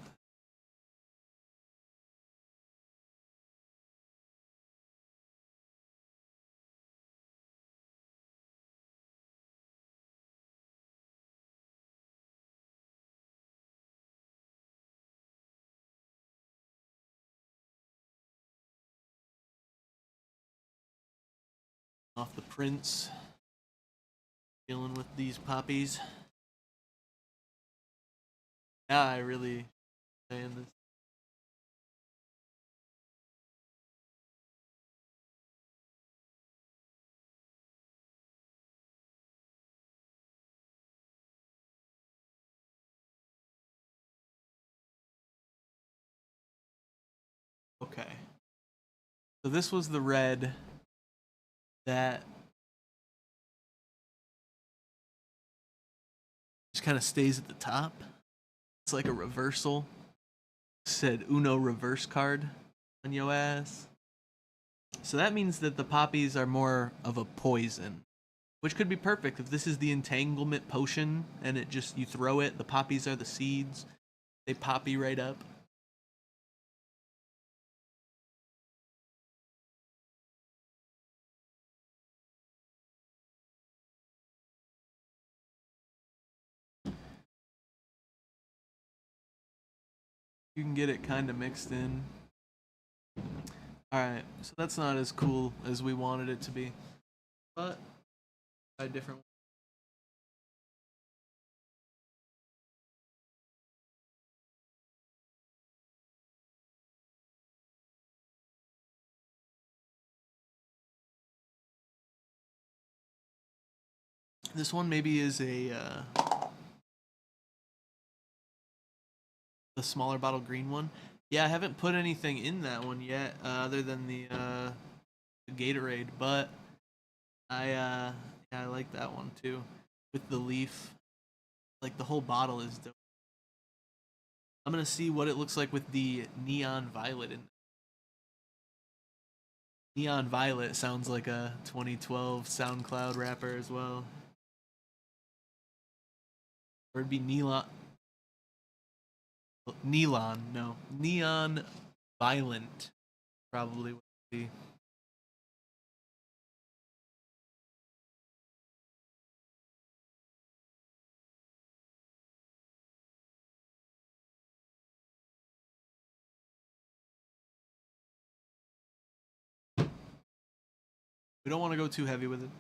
Off the prints. Dealing with these poppies. Yeah, I really saying this. Okay. So this was the red that just kind of stays at the top. It's like a reversal. Said Uno reverse card on your ass. So that means that the poppies are more of a poison, which could be perfect if this is the entanglement potion and it just you throw it. The poppies are the seeds. They poppy right up. You can get it kind of mixed in. Alright, so that's not as cool as we wanted it to be. But, try a different one. This one maybe is the smaller bottle green one. Yeah, I haven't put anything in that one yet, other than the Gatorade, but yeah, I like that one too, with the leaf. Like the whole bottle is dope. I'm gonna see what it looks like with the neon violet in. Neon Violet sounds like a 2012 SoundCloud rapper as well. Or it'd be Neon. No. Neon Violent probably would be. We don't want to go too heavy with it.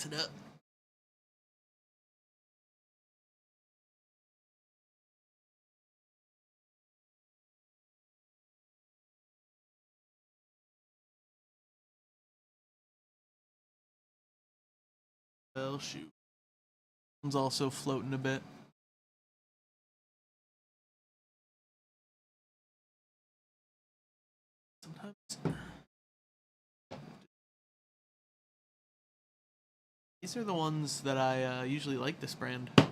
Mix it up. Well, shoot. One's also floating a bit. Sometimes. These are the ones that I usually like this brand. I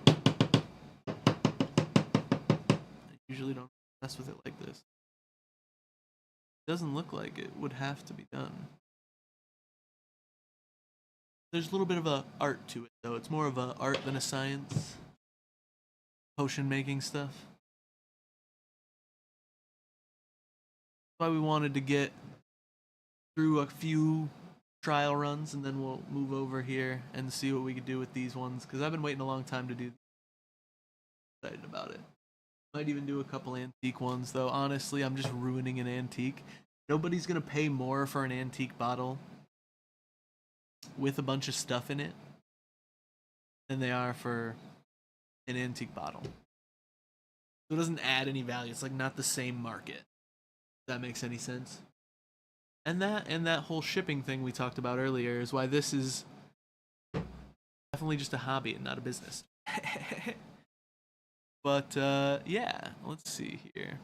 usually don't mess with it like this. It doesn't look like it would have to be done. There's a little bit of a art to it, though. It's more of a art than a science. Potion making stuff. That's why we wanted to get through a few trial runs, and then we'll move over here and see what we could do with these ones, because I've been waiting a long time to do. Excited about it. Might even do a couple antique ones, though. Honestly, I'm just ruining an antique. Nobody's gonna pay more for an antique bottle with a bunch of stuff in it than they are for an antique bottle. So it doesn't add any value. It's like not the same market. If that makes any sense. And that whole shipping thing we talked about earlier is why this is definitely just a hobby and not a business. But yeah, let's see here.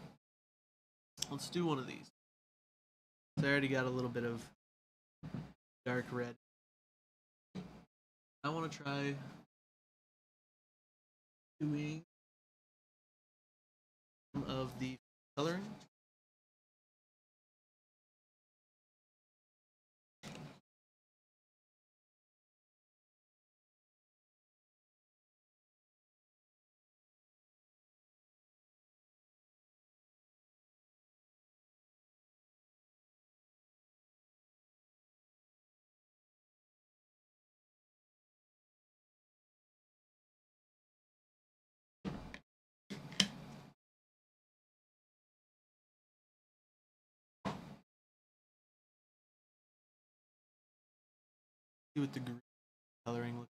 Let's do one of these. So I already got a little bit of dark red. I want to try doing some of the coloring. See what the green coloring looks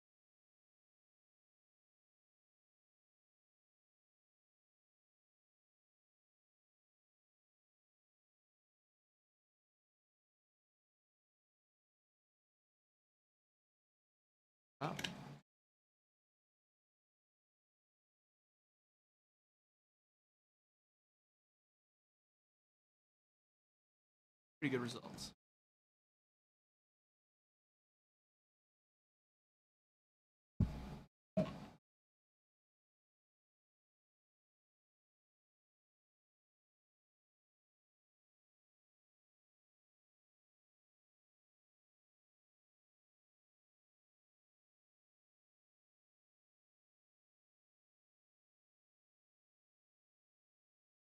like. Wow. Pretty good results.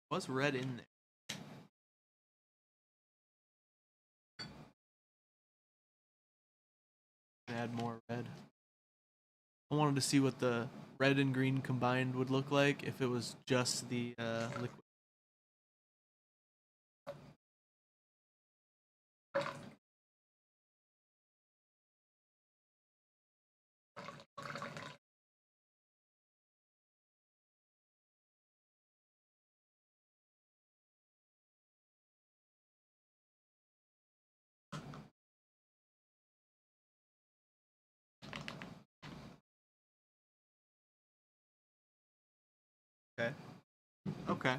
What's red in there? Add more red. I wanted to see what the red and green combined would look like if it was just the liquid. Okay. Okay.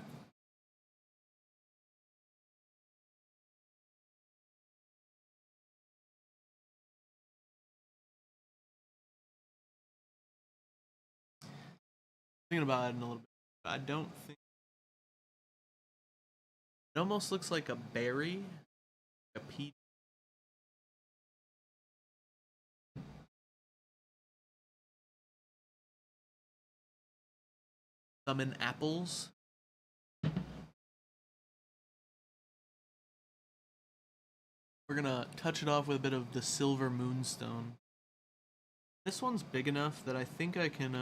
Thinking about adding a little bit. I don't think it almost looks like a berry, a peach. Some in apples. We're gonna touch it off with a bit of the silver moonstone. This one's big enough that I think I can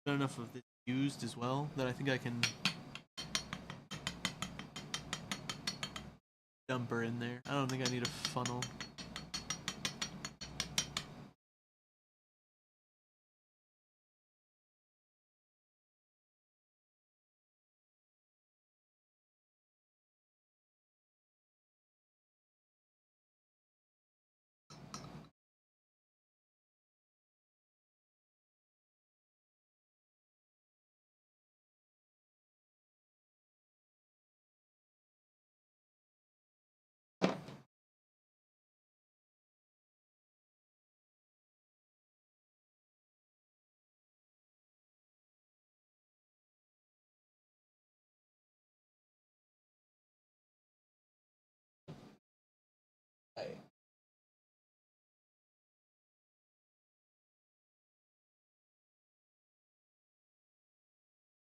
got enough of this used as well that I think I can dump her in there. I don't think I need a funnel.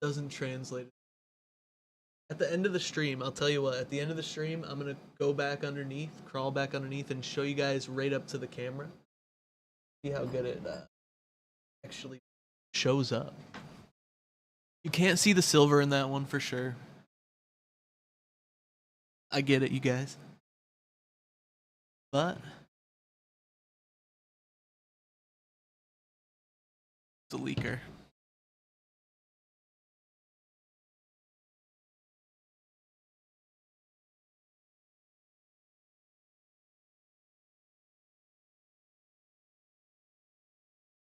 Doesn't translate. At the end of the stream, I'll tell you what, at the end of the stream, I'm gonna go back underneath, crawl back underneath, and show you guys right up to the camera. See how good it actually shows up. You can't see the silver in that one for sure. I get it, you guys. But it's a leaker.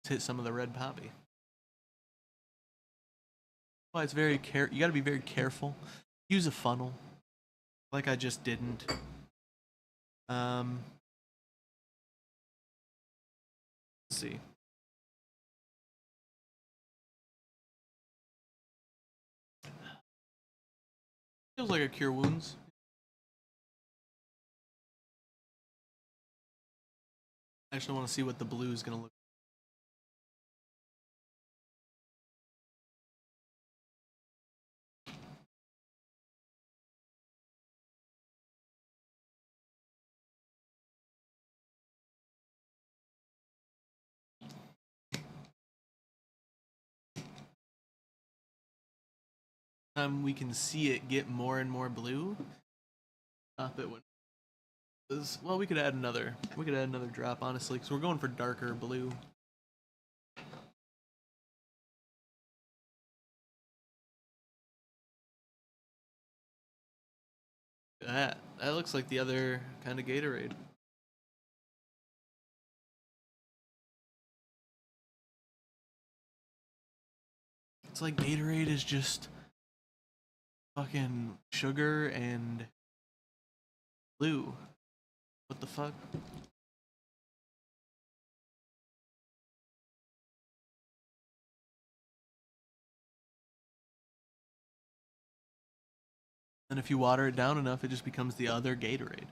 Let's hit some of the red poppy. Well, it's very you gotta be very careful. Use a funnel. Like I just didn't. Let's see. Feels like a cure wounds. I actually want to see what the blue is gonna look. Time we can see it get more and more blue. Stop it when. Well, we could add another. We could add another drop, honestly, because we're going for darker blue. That looks like the other kind of Gatorade. It's like Gatorade is just fucking sugar and blue. What the fuck? And if you water it down enough, it just becomes the other Gatorade.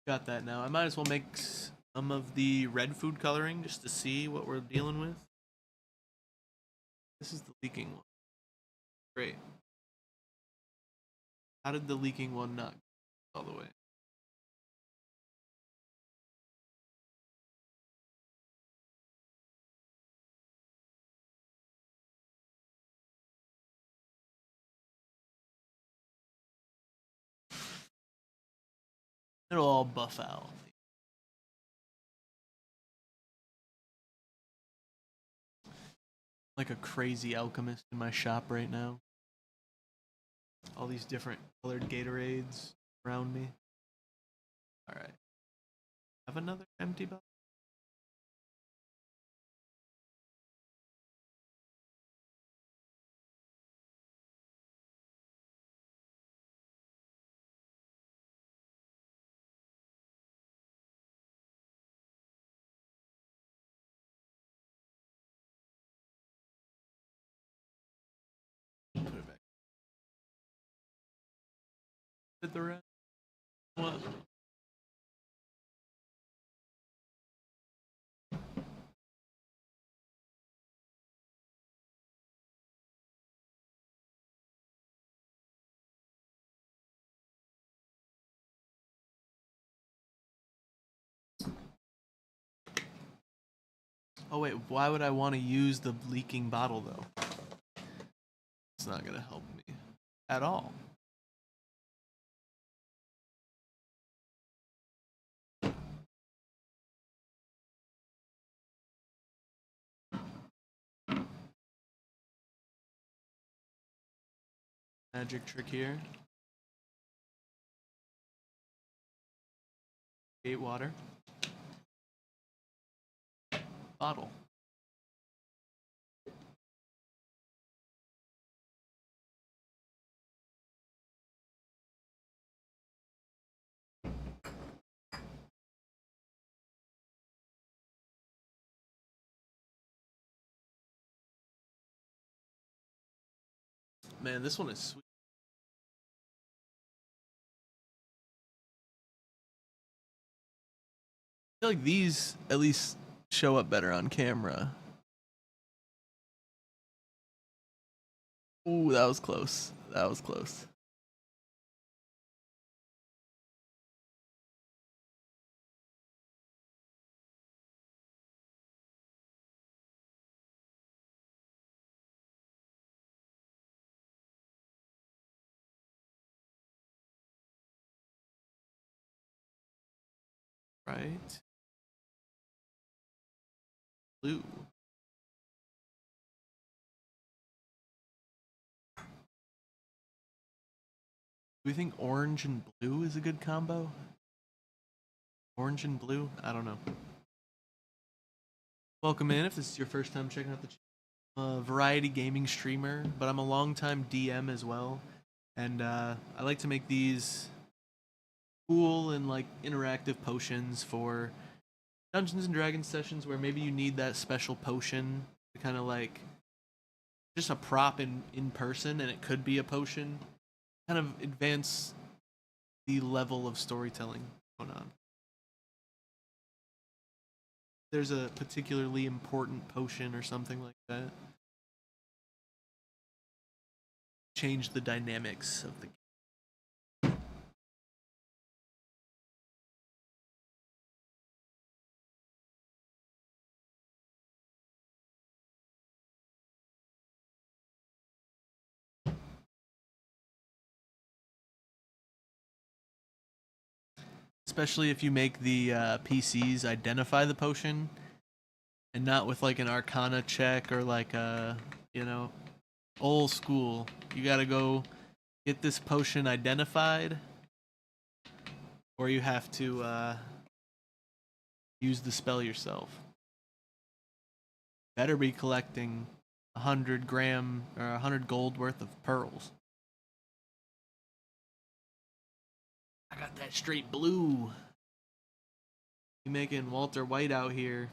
Got that now. I might as well make some of the red food coloring just to see what we're dealing with. This is the leaking one. Great. How did the leaking one not go all the way? It'll all buff out. Like a crazy alchemist in my shop right now. All these different colored Gatorades around me. Alright. Have another empty bottle? Put it back. Fit the rest? What? Oh wait, why would I want to use the leaking bottle though? It's not gonna help me at all. Magic trick here. Gate water. Bottle. Man, this one is sweet. I feel like these at least show up better on camera. Ooh, that was close. That was close. Right. Blue. Do we think orange and blue is a good combo? Orange and blue? I don't know. Welcome in if this is your first time checking out the channel. I'm a variety gaming streamer, but I'm a longtime DM as well. And I like to make these cool and like interactive potions for Dungeons and Dragons sessions where maybe you need that special potion to kind of like just a prop in person, and it could be a potion. Kind of advance the level of storytelling going on. There's a particularly important potion or something like that. Change the dynamics of the game. Especially if you make the PCs identify the potion and not with like an arcana check or like a, you know, old school. You gotta go get this potion identified or you have to use the spell yourself. Better be collecting 100 gram or 100 gold worth of pearls. I got that straight blue. You making Walter White out here.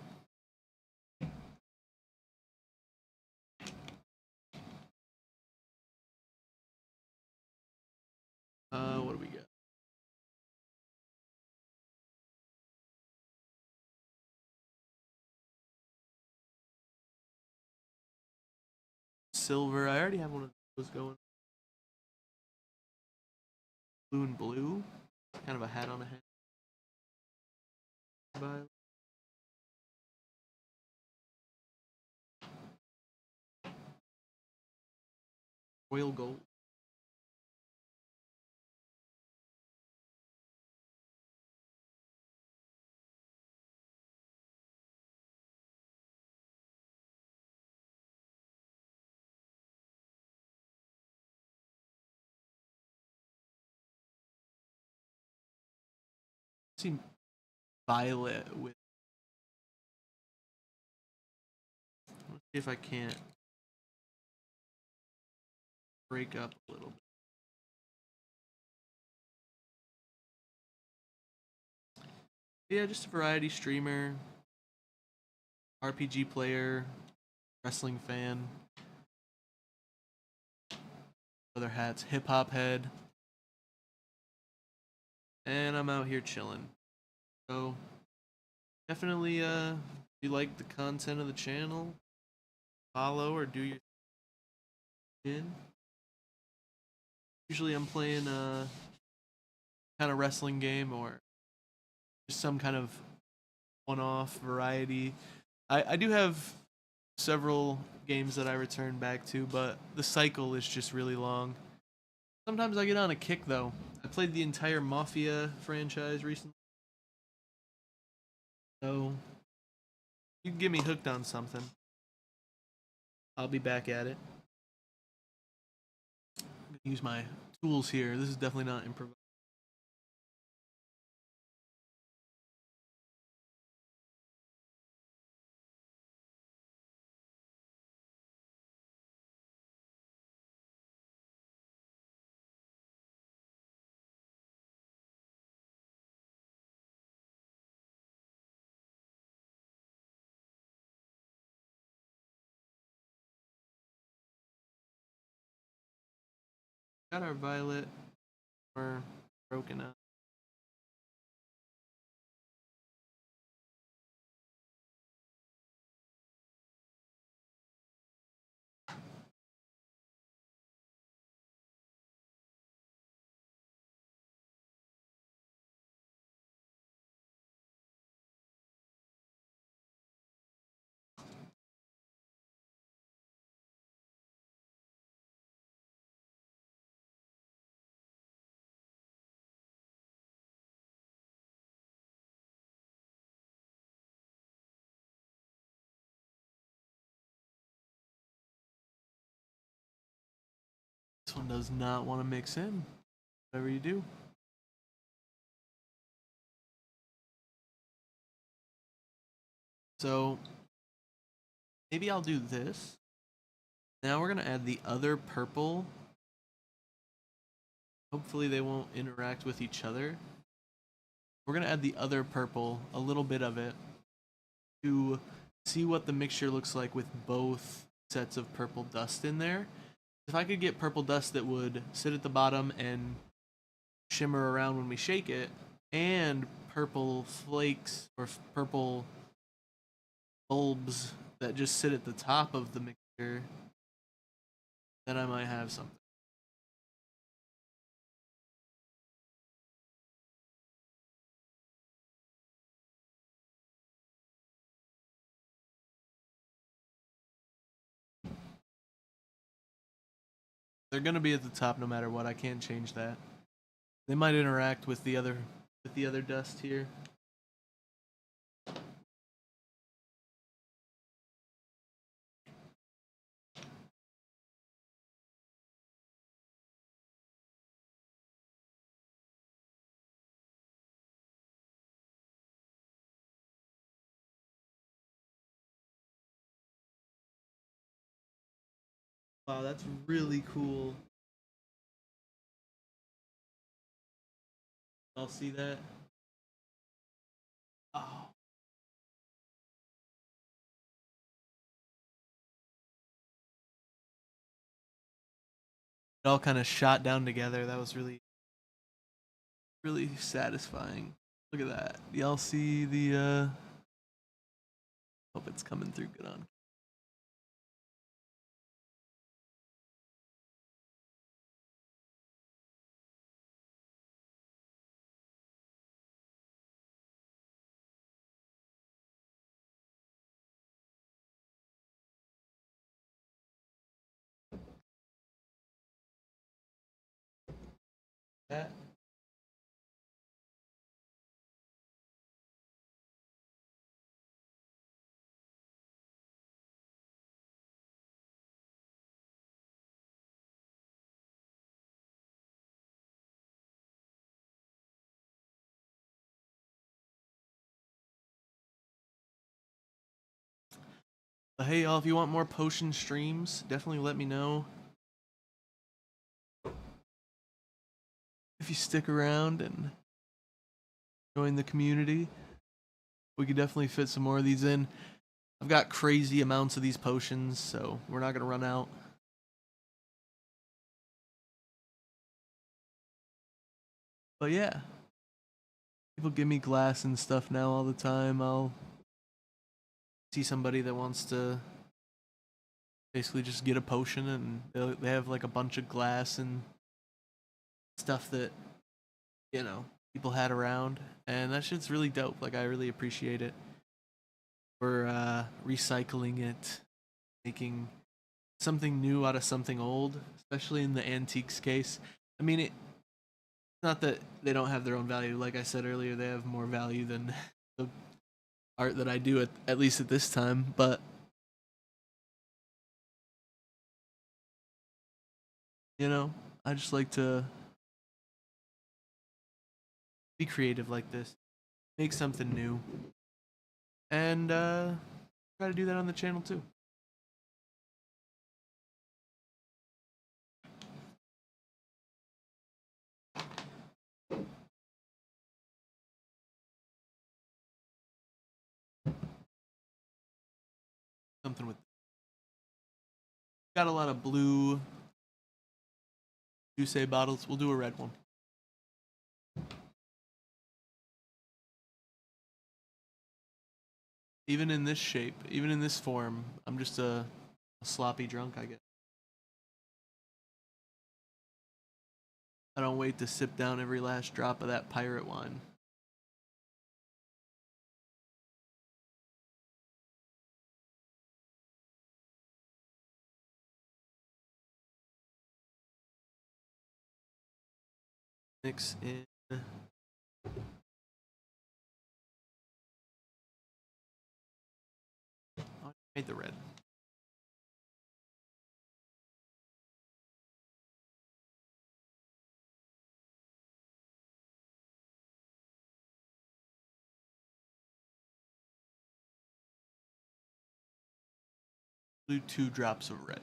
What do we got? Silver. I already have one of those going. Blue and blue. Kind of a hat on a head. Violet. Royal gold. See violet with. Let's see if I can't break up a little bit. Yeah, just a variety streamer, RPG player, wrestling fan. Other hats, hip hop head. And I'm out here chilling. So definitely if you like the content of the channel, follow or do your in. Usually I'm playing a kind of wrestling game or just some kind of one-off variety. I do have several games that I return back to, but the cycle is just really long. Sometimes I get on a kick though. I played the entire Mafia franchise recently. So you can get me hooked on something. I'll be back at it. I'm gonna use my tools here. This is definitely not improvised. Got our violet. We're broken up. This one does not want to mix in. Whatever you do. So maybe I'll do this. Now we're gonna add the other purple. Hopefully they won't interact with each other. We're gonna add the other purple, a little bit of it, to see what the mixture looks like with both sets of purple dust in there. If I could get purple dust that would sit at the bottom and shimmer around when we shake it, and purple flakes or purple bulbs that just sit at the top of the mixture, then I might have something. They're gonna be at the top no matter what. I can't change that. They might interact with the other dust here. Wow, that's really cool. Y'all see that? Oh. It all kind of shot down together. That was really, really satisfying. Look at that. Y'all see the, hope it's coming through good on. That. But hey, y'all, if you want more potion streams, definitely let me know. If you stick around and join the community, we could definitely fit some more of these in. I've got crazy amounts of these potions, so we're not gonna run out. But yeah, people give me glass and stuff now all the time. I'll see somebody that wants to basically just get a potion, and they have like a bunch of glass and stuff that, you know, people had around, and that shit's really dope. Like, I really appreciate it. We're recycling it, making something new out of something old, especially in the antiques case. I mean, it's not that they don't have their own value. Like I said earlier, they have more value than the art that I do, at least at this time. But you know, I just like to be creative like this, make something new, and try to do that on the channel too. Something with, got a lot of blue Juice bottles. We'll do a red one. Even in this shape, even in this form, I'm just a sloppy drunk, I guess. I don't wait to sip down every last drop of that pirate wine. Mix in. Oh, I made the red. Do 2 drops of red.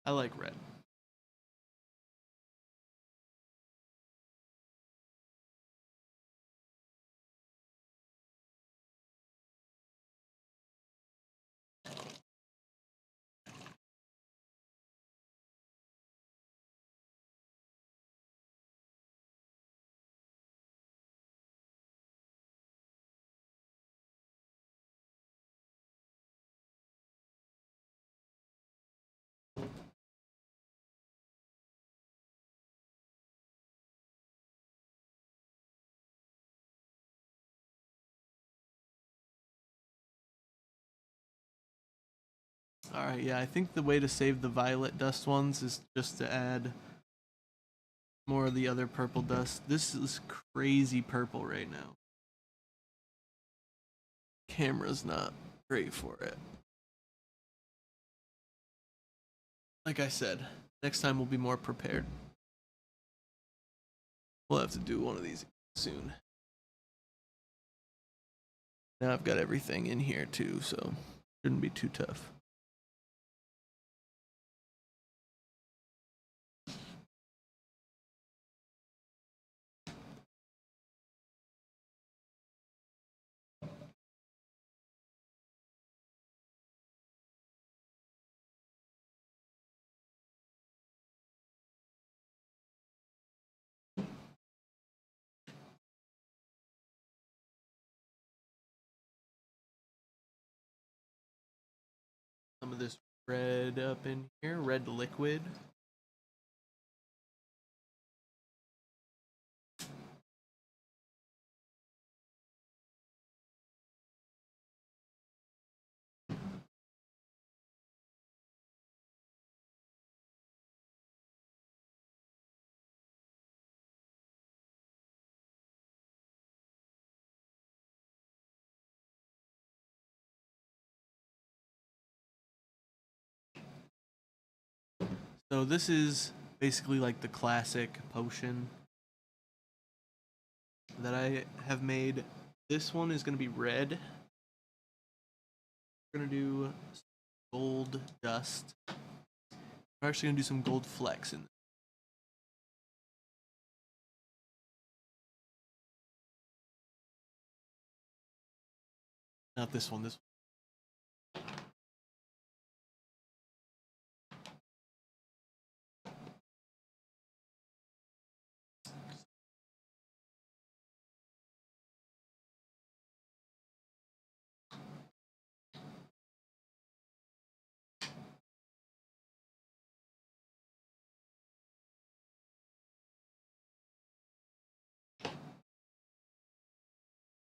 I like red. Alright, yeah, I think the way to save the violet dust ones is just to add more of the other purple dust. This is crazy purple right now. Camera's not great for it. Like I said, next time we'll be more prepared. We'll have to do one of these soon. Now I've got everything in here too, so shouldn't be too tough. red up in here, red liquid. So this is basically like the classic potion that I have made. This one is going to be red. We're going to do gold dust. We're actually going to do some gold flecks in this. Not this one, this one.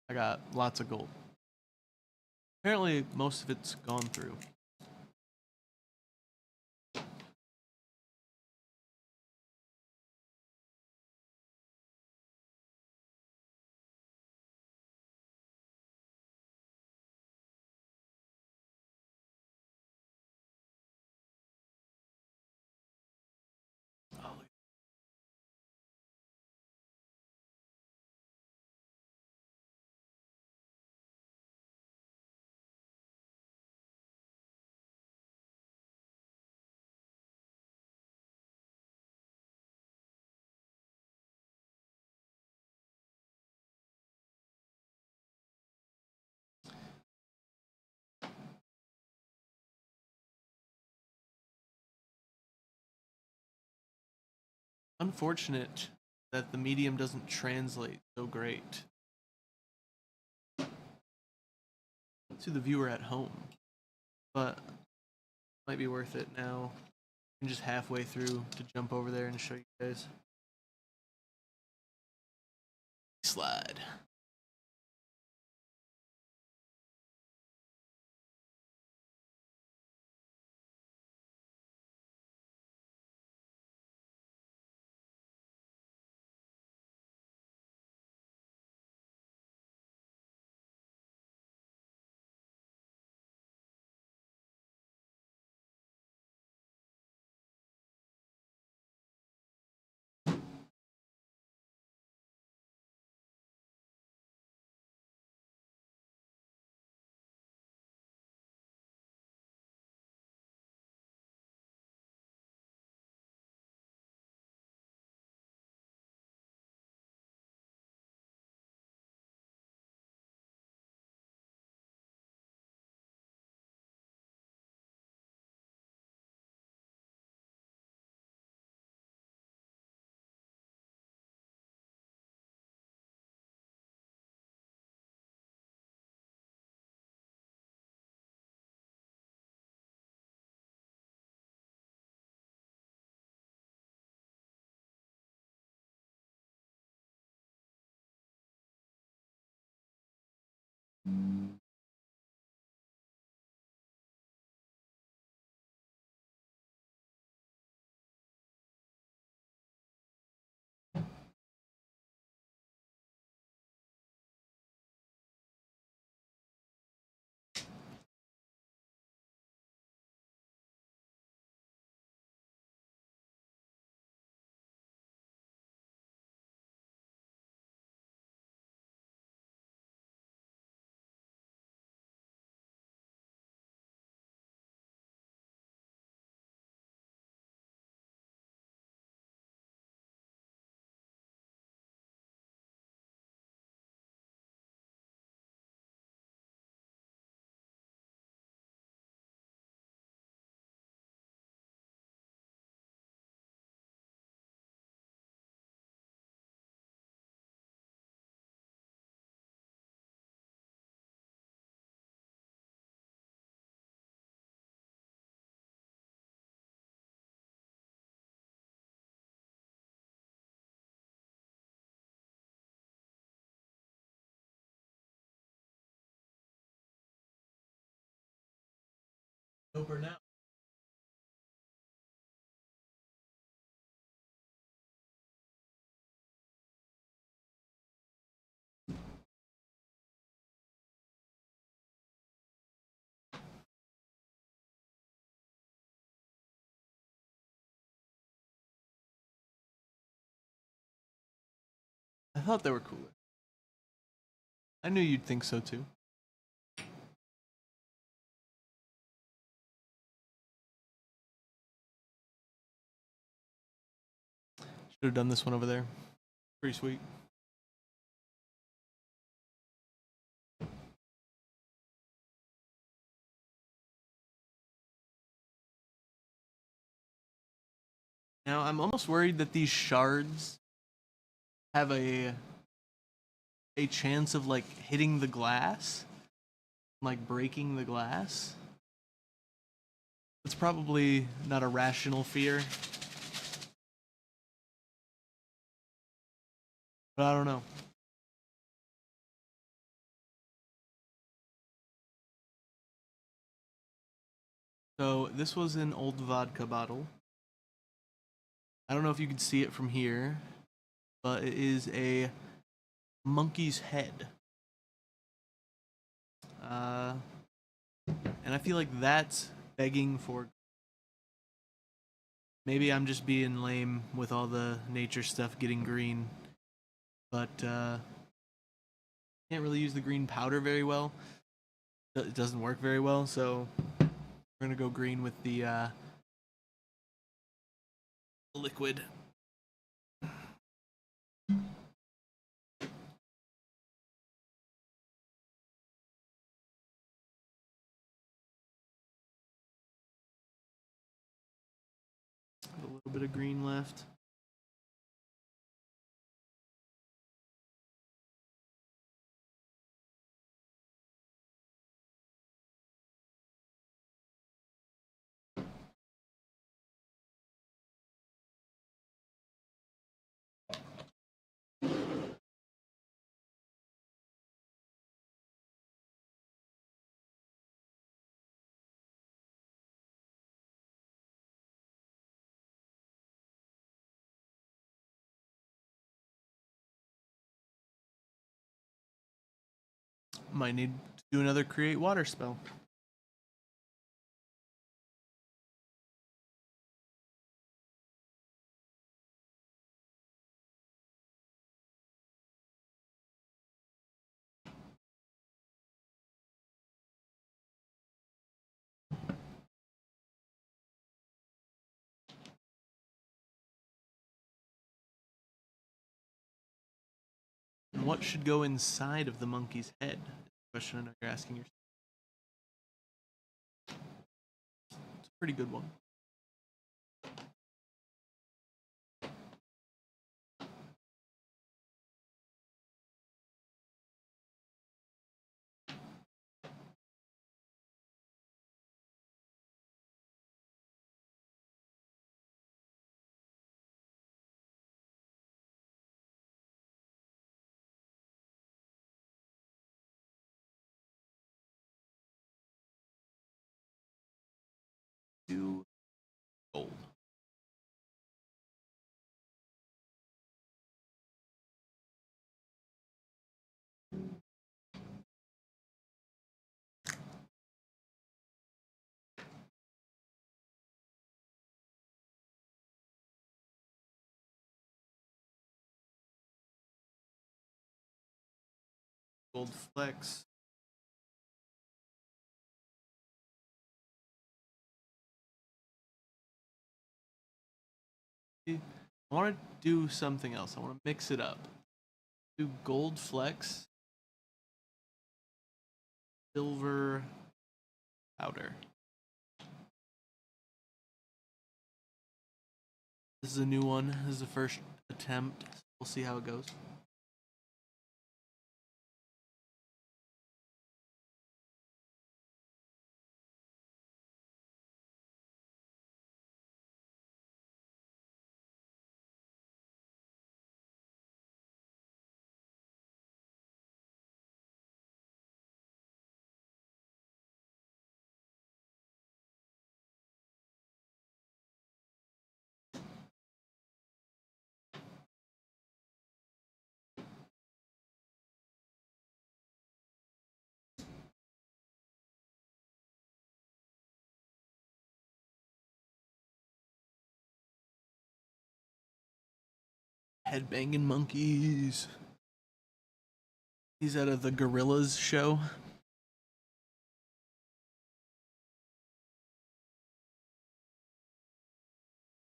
I got lots of gold. Apparently, most of it's gone through. Unfortunate that the medium doesn't translate so great to the viewer at home, but might be worth it now. I'm just halfway through to jump over there and show you guys. Slide. Over now. I thought they were cooler. I knew you'd think so too. Should have done this one over there. Pretty sweet. Now I'm almost worried that these shards have a chance of like hitting the glass, like breaking the glass. It's probably not a rational fear. But I don't know. So this was an old vodka bottle. I don't know if you can see it from here, but it is a monkey's head. And I feel like that's begging for. Maybe I'm just being lame with all the nature stuff getting green, but can't really use the green powder very well. It doesn't work very well, so we're gonna go green with the liquid. A little bit of green left. Might need to do another create water spell. And what should go inside of the monkey's head? Question I know you're asking yourself. It's a pretty good one. Do gold. Gold flex. I want to do something else. I want to mix it up. Do gold flex, silver powder. This is a new one. This is the first attempt. We'll see how it goes. Headbanging monkeys. He's out of the Gorillas show. I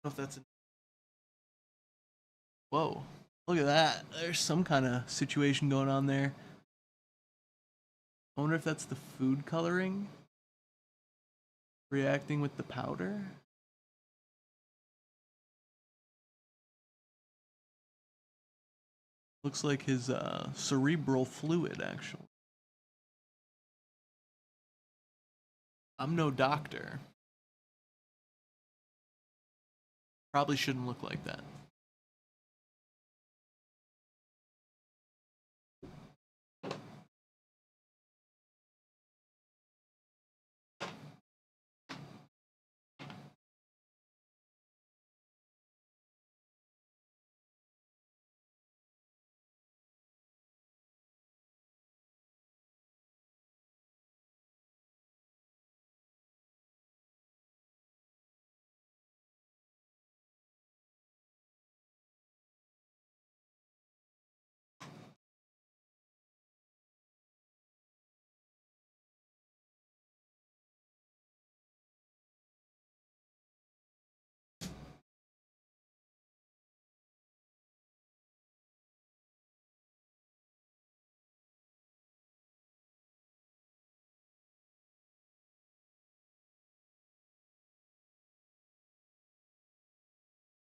don't know if that's a... Whoa. Look at that. There's some kind of situation going on there. I wonder if that's the food coloring reacting with the powder. Looks like his cerebral fluid, actually. I'm no doctor. Probably shouldn't look like that.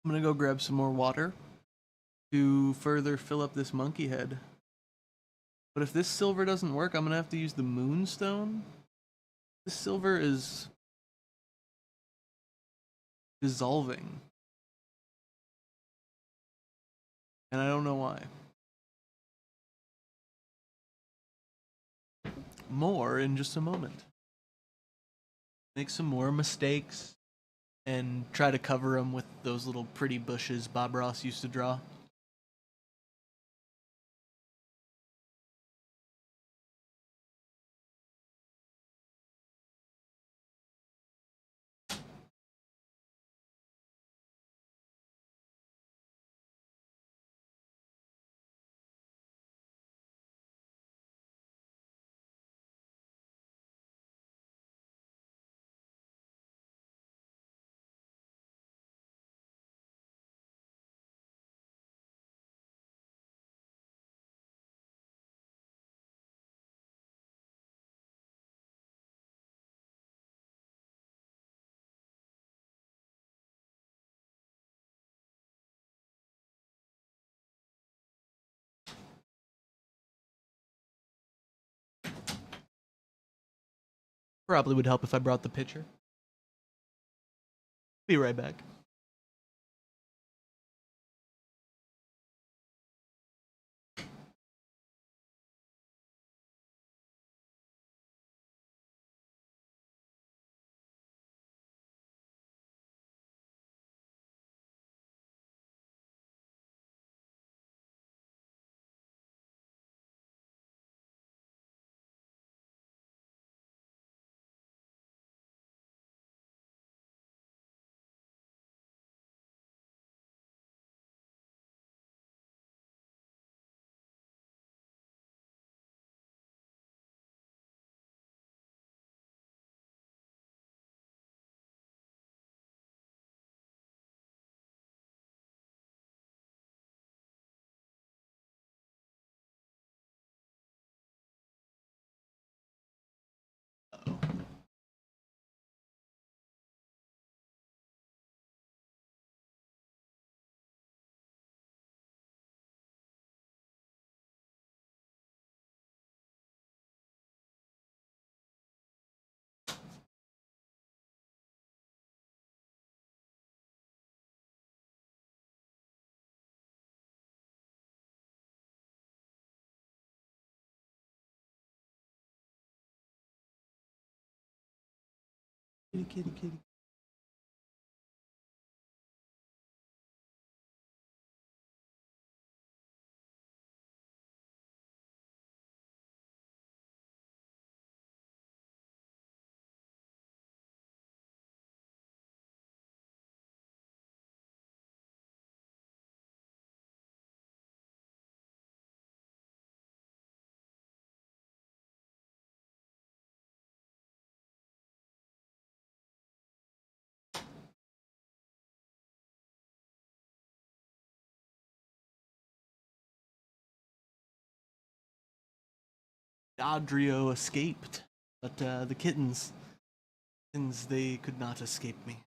I'm gonna go grab some more water to further fill up this monkey head. But if this silver doesn't work, I'm gonna have to use the moonstone. This silver is dissolving. And I don't know why. More in just a moment. Make some more mistakes and try to cover them with those little pretty bushes Bob Ross used to draw. Probably would help if I brought the pitcher. Be right back. Kitty, kitty, kitty. Adrio escaped, but the kittens, they could not escape me.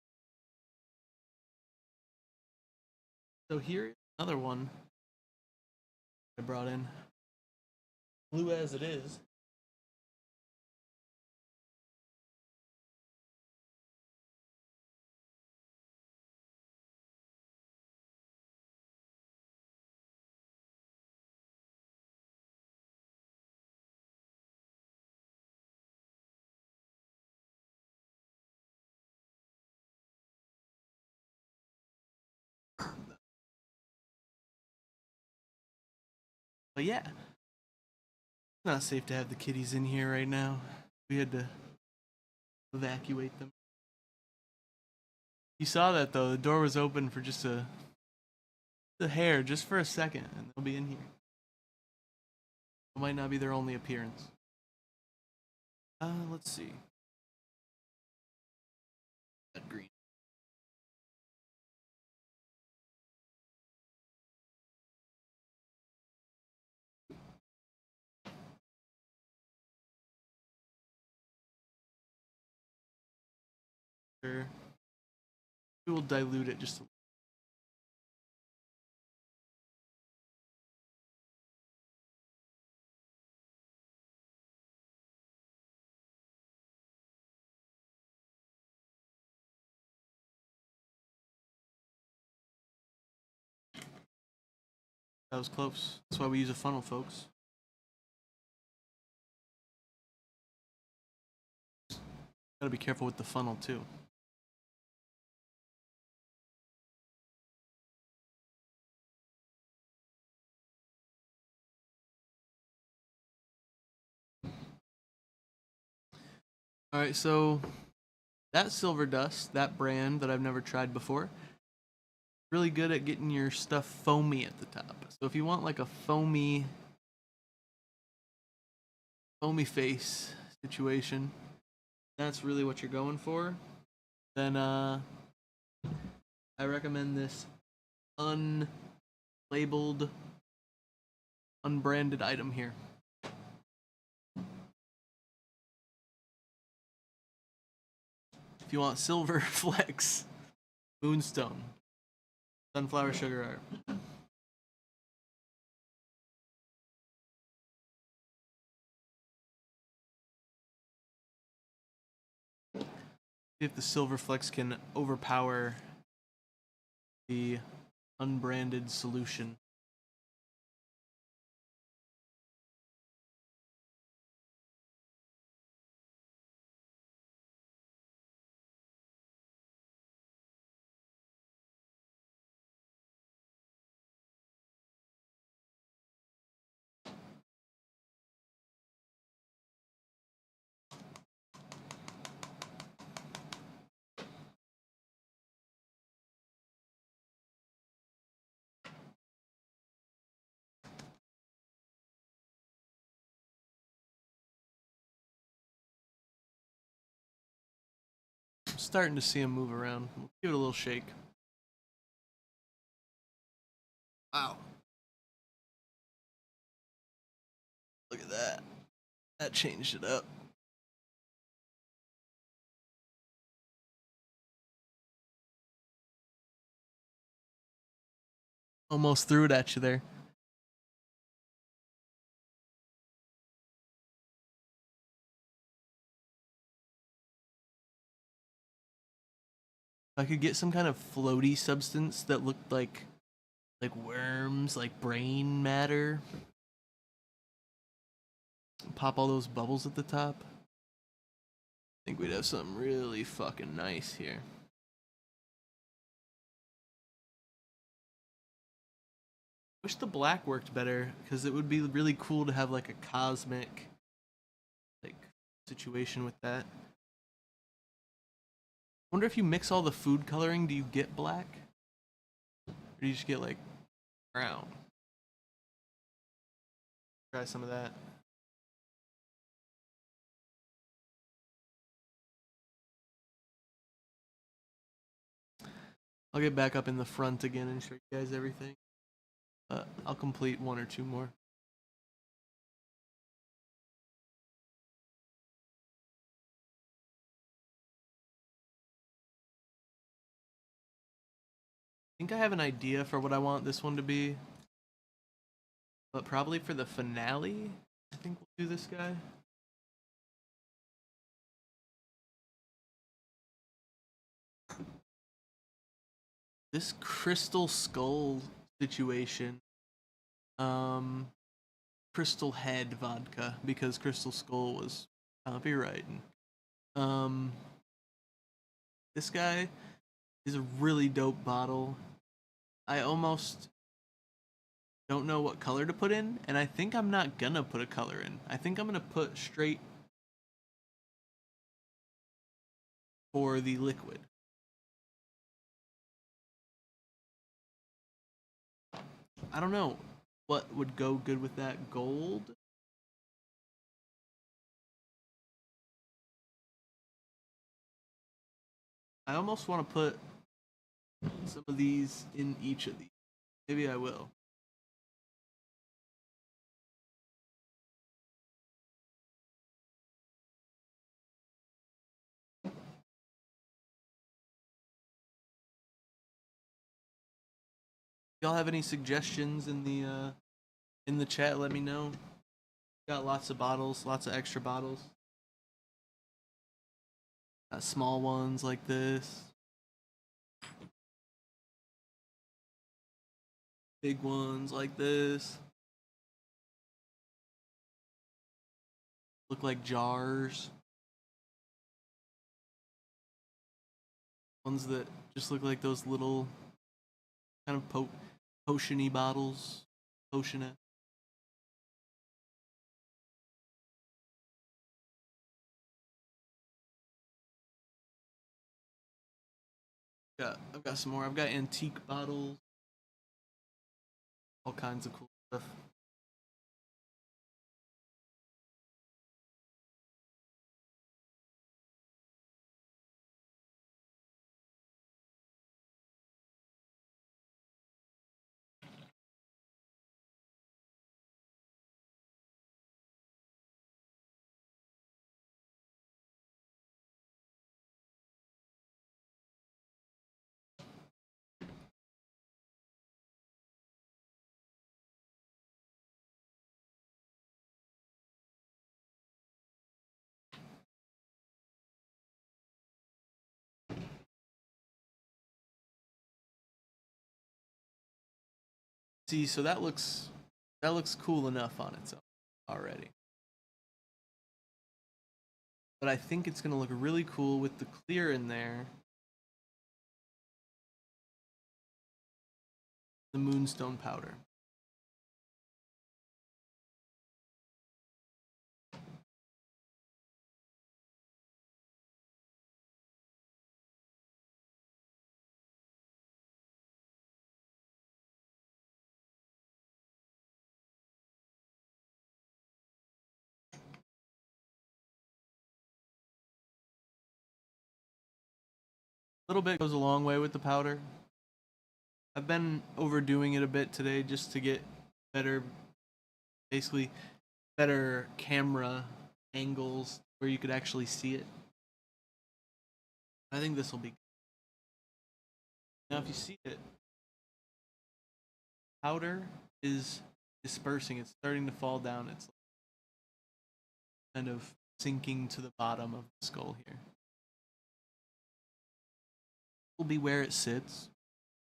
So here's another one I brought in. Blue as it is. But yeah, it's not safe to have the kitties in here right now. We had to evacuate them. You saw that though, the door was open for just a hair, just for a second, and they'll be in here. It might not be their only appearance. Let's see. That green. Sure. We will dilute it just a little. That was close. That's why we use a funnel, folks. Gotta be careful with the funnel too. Alright, so that silver dust, that brand that I've never tried before, really good at getting your stuff foamy at the top. So if you want like a foamy face situation, that's really what you're going for, then I recommend this unlabeled, unbranded item here. If you want silver flex, moonstone, sunflower sugar art. See if the silver flex can overpower the unbranded solution. I'm starting to see him move around. We'll give it a little shake. Wow. Look at that. That changed it up. Almost threw it at you there. If I could get some kind of floaty substance that looked like worms, like brain matter. Pop all those bubbles at the top. I think we'd have something really fucking nice here. Wish the black worked better, because it would be really cool to have like a cosmic like situation with that. Wonder if you mix all the food coloring, do you get black? Or do you just get like brown? Try some of that. I'll get back up in the front again and show you guys everything. I'll complete one or two more. think I have an idea for what I want this one to be. But probably for the finale, I think we'll do this guy. This Crystal Skull situation. Crystal Head vodka, because Crystal Skull was copywriting. This guy is a really dope bottle. I almost don't know what color to put in, and I think I'm not gonna put a color in. I think I'm gonna put straight for the liquid. I don't know what would go good with that. Gold? I almost want to put some of these in each of these. Maybe I will. Y'all have any suggestions in the chat? Let me know. Got lots of bottles, lots of extra bottles. Got small ones like this. Big ones like this. Look like jars. Ones that just look like those little kind of potion-y bottles. Potion-y. I've got some more. I've got antique bottles. All kinds of cool stuff. See, so that looks cool enough on its own already. But I think it's gonna look really cool with the clear in there. The moonstone powder. A little bit goes a long way with the powder. I've been overdoing it a bit today just to get better, basically better camera angles where you could actually see it. I think this will be good. Now if you see it, powder is dispersing. It's starting to fall down. It's kind of sinking to the bottom of the skull here. Will be where it sits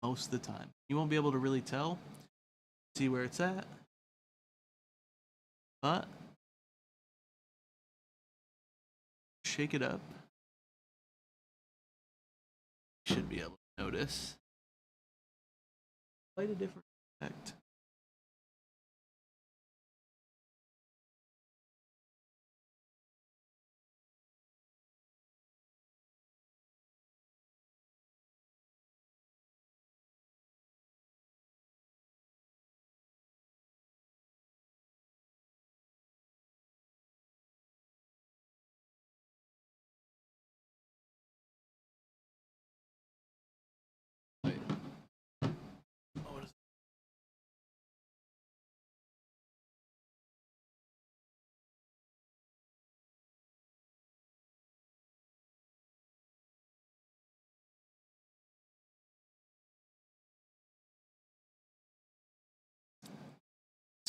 most of the time. You won't be able to really tell, see where it's at, but shake it up. You should be able to notice quite a different effect.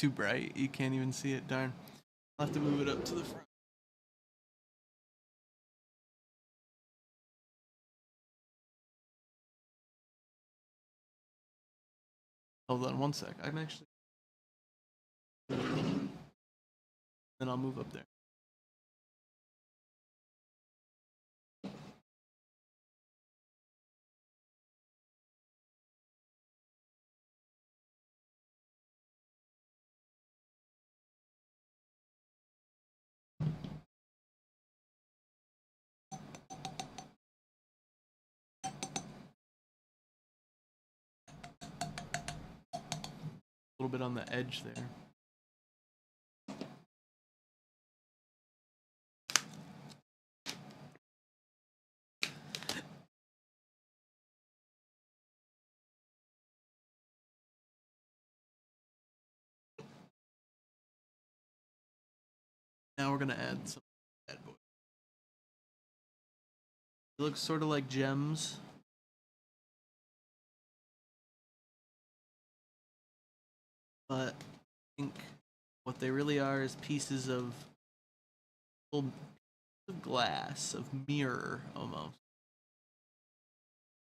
too bright. You can't even see it. Darn. I'll have to move it up to the front. Hold on one sec. I'm actually. Then I'll move up there. A little bit on the edge there. Now we're gonna add some bad boy. It looks sort of like gems. But I think what they really are is pieces of little glass, of mirror almost.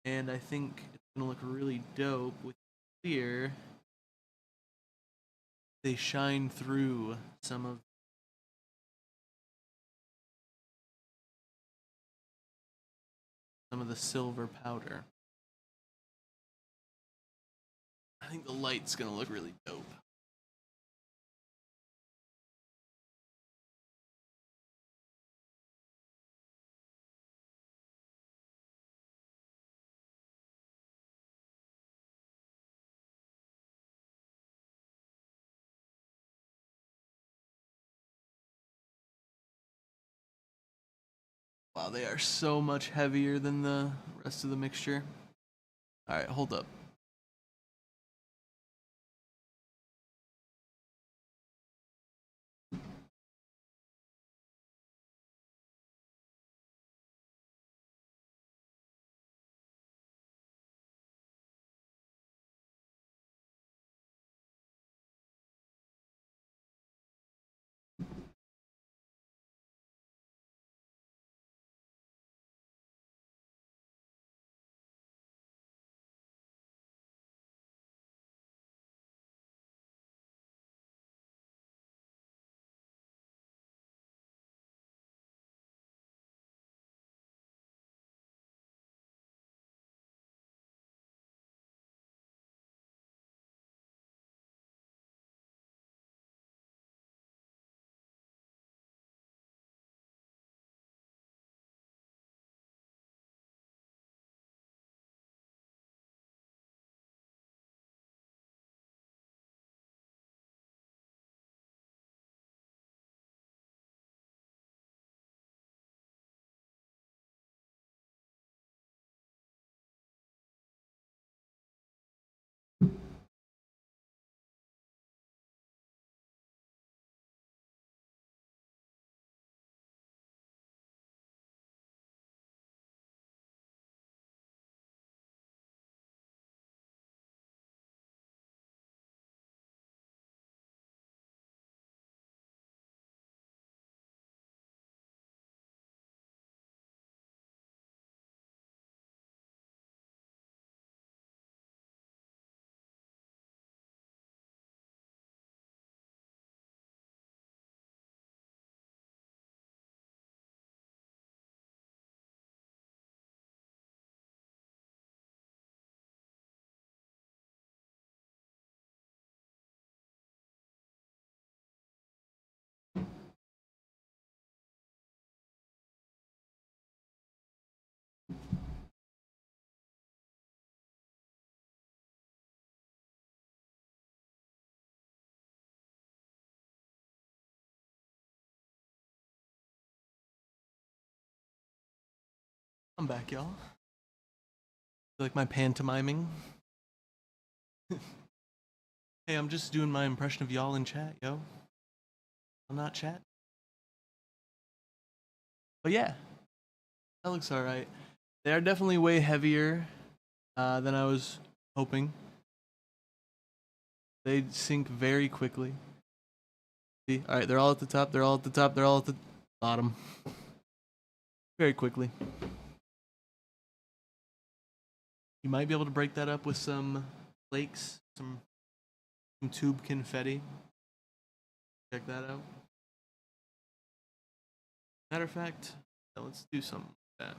And I think it's gonna look really dope with clear. They shine through some of the silver powder. I think the light's gonna look really dope. Wow, they are so much heavier than the rest of the mixture. All right, hold up. I'm back, y'all. Like my pantomiming. Hey, I'm just doing my impression of y'all in chat, yo. I'm not chat. But yeah, that looks alright. They are definitely way heavier than I was hoping. They sink very quickly. See? All right, they're all at the top. They're all at the top. They're all at the bottom. Very quickly. You might be able to break that up with some flakes, some tube confetti. Check that out. Matter of fact, yeah, let's do something like that.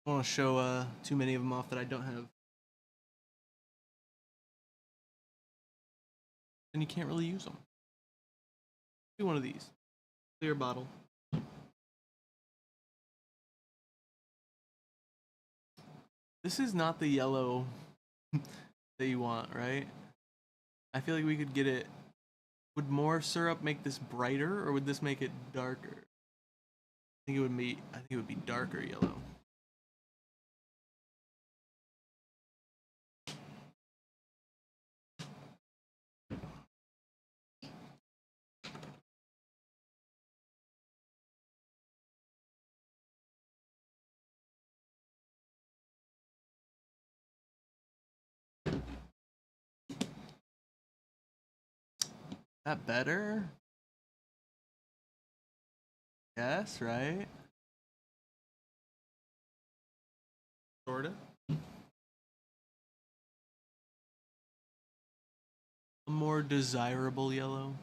I don't want to show too many of them off that I don't have. And you can't really use them. Do one of these. Clear bottle. This is not the yellow that you want, right? I feel like we could get it. Would more syrup make this brighter, or would this make it darker? I think it would be. I think it would be darker yellow. That better? Yes, right? Sorta. A more desirable yellow.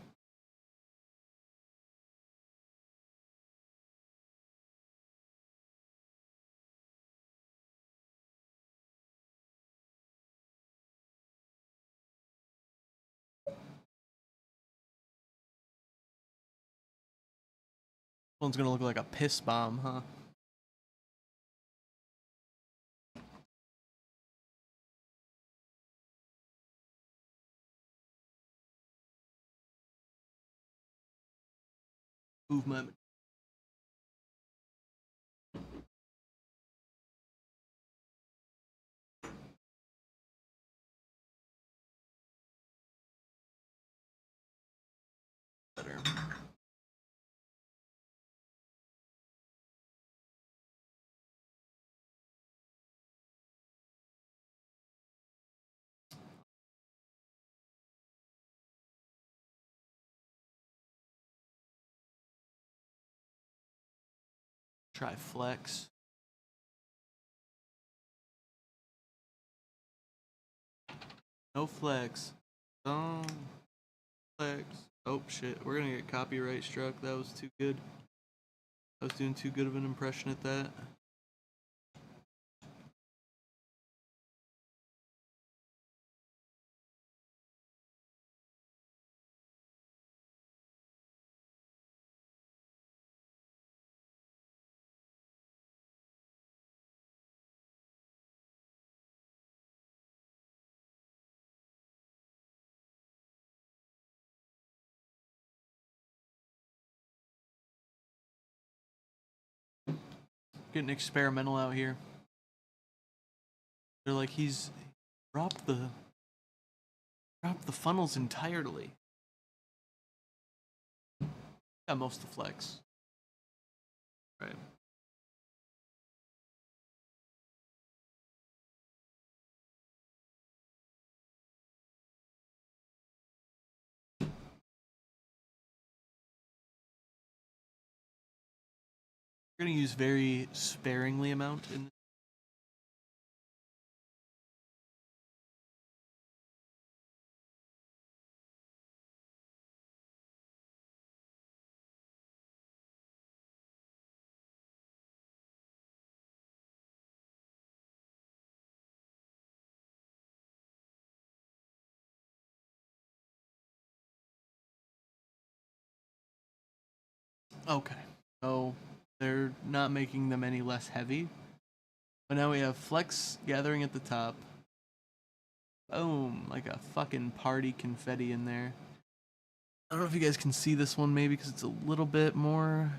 One's gonna look like a piss bomb, huh? Movement. Better. Try flex. No flex. Don't flex. Oh shit, we're gonna get copyright struck. That was too good. I was doing too good of an impression at that. Getting experimental out here. They're like he's dropped the funnels entirely. Got most of the flex. Right. We're gonna use very sparingly amount in. Okay. So they're not making them any less heavy. But now we have flex gathering at the top. Boom, like a fucking party confetti in there. I don't know if you guys can see this one maybe because it's a little bit more.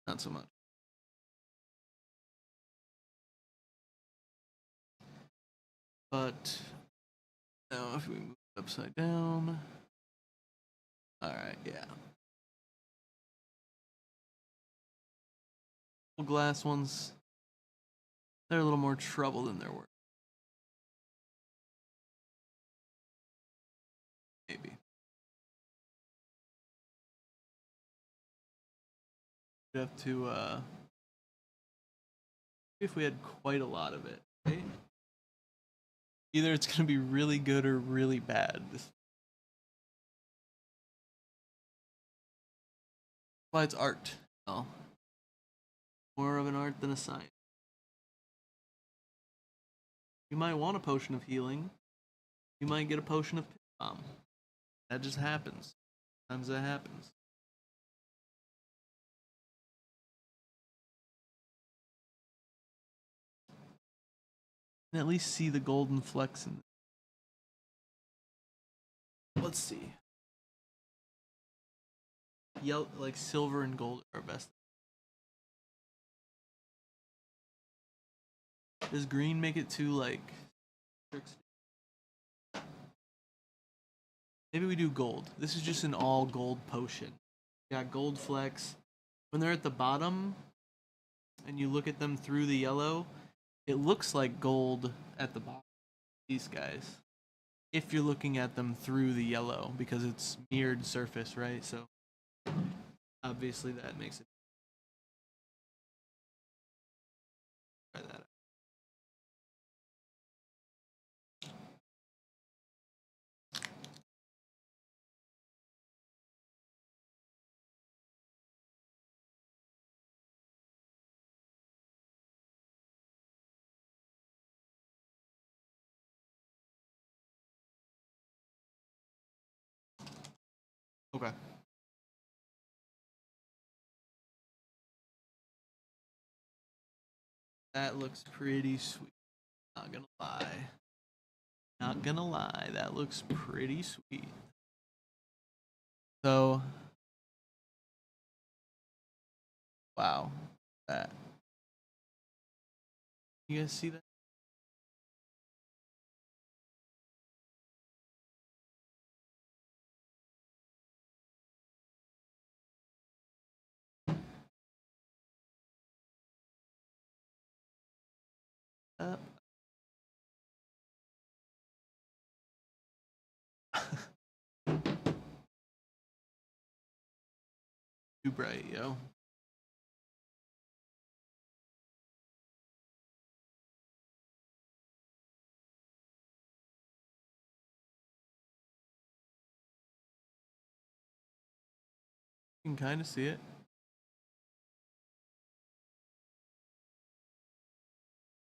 Not so much. But Now if we move it upside down. Alright, yeah. Glass ones, they're a little more trouble than they're worth. Maybe. We'd have to, if we had quite a lot of it, right? Either it's gonna be really good or really bad. Why it's art. Oh. More of an art than a science. You might want a potion of healing. You might get a potion of bomb. That just happens. Sometimes that happens. You can at least see the golden flecks in it. Let's see. Yellow, like silver and gold are best. Does green make it too like? Maybe we do gold. This is just an all gold potion. Got gold flecks. When they're at the bottom and you look at them through the yellow, it looks like gold at the bottom. These guys. If you're looking at them through the yellow, because it's mirrored surface, right? So obviously that makes it. Try that out. Okay. That looks pretty sweet. Not gonna lie. Not gonna lie, that looks pretty sweet. So, wow, that. You guys see that? Up. Too bright, yo. You can kind of see it.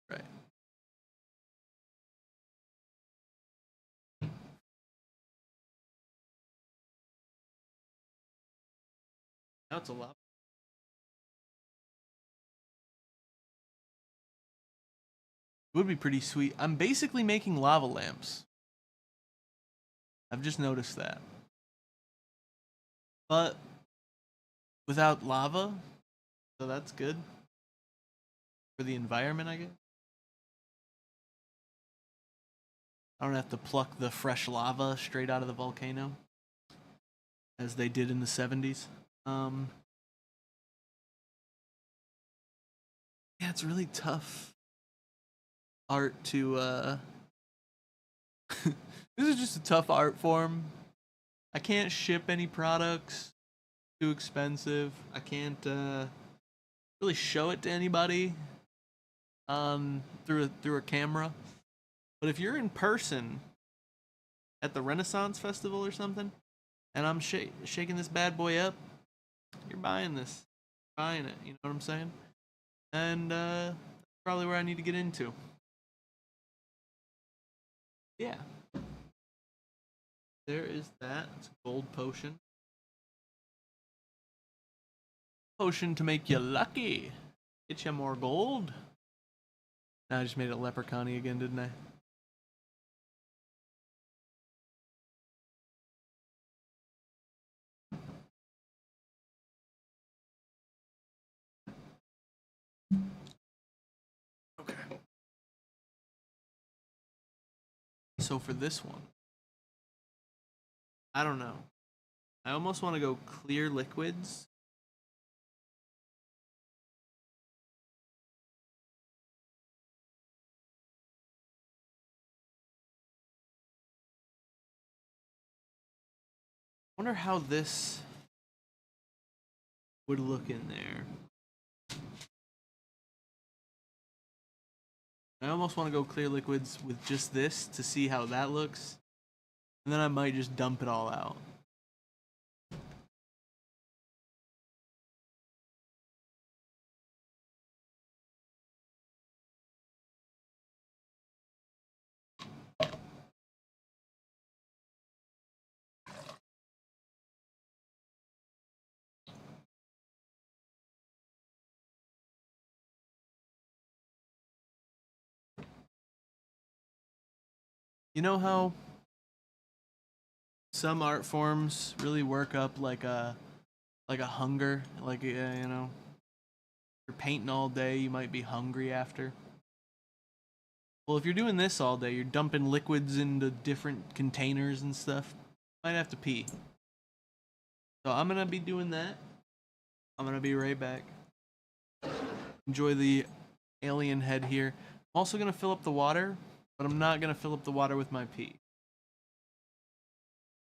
Right. Now it's a lot. It would be pretty sweet. I'm basically making lava lamps. I've just noticed that. But without lava, so that's good. For the environment, I guess. I don't have to pluck the fresh lava straight out of the volcano, as they did in the 70s. Yeah, it's really tough art to this is just a tough art form. I can't ship any products. Too expensive. I can't really show it to anybody through a camera. But if you're in person at the Renaissance Festival or something, and I'm shaking this bad boy up, you're buying this. Buying it, you know what I'm saying? And that's probably where I need to get into. Yeah. There is that. It's a gold potion. Potion to make you lucky. Get you more gold. Now I just made it leprechaun-y again, didn't I? Okay. So for this one, I don't know. I almost want to go clear liquids. I wonder how this would look in there. I almost want to go clear liquids with just this to see how that looks. And then I might just dump it all out. You know how some art forms really work up like a hunger, like you know, you're painting all day, you might be hungry after. Well, if you're doing this all day, you're dumping liquids into different containers and stuff. Might have to pee. So I'm gonna be doing that. I'm gonna be right back. Enjoy the alien head here. I'm also gonna fill up the water, but I'm not gonna fill up the water with my pee.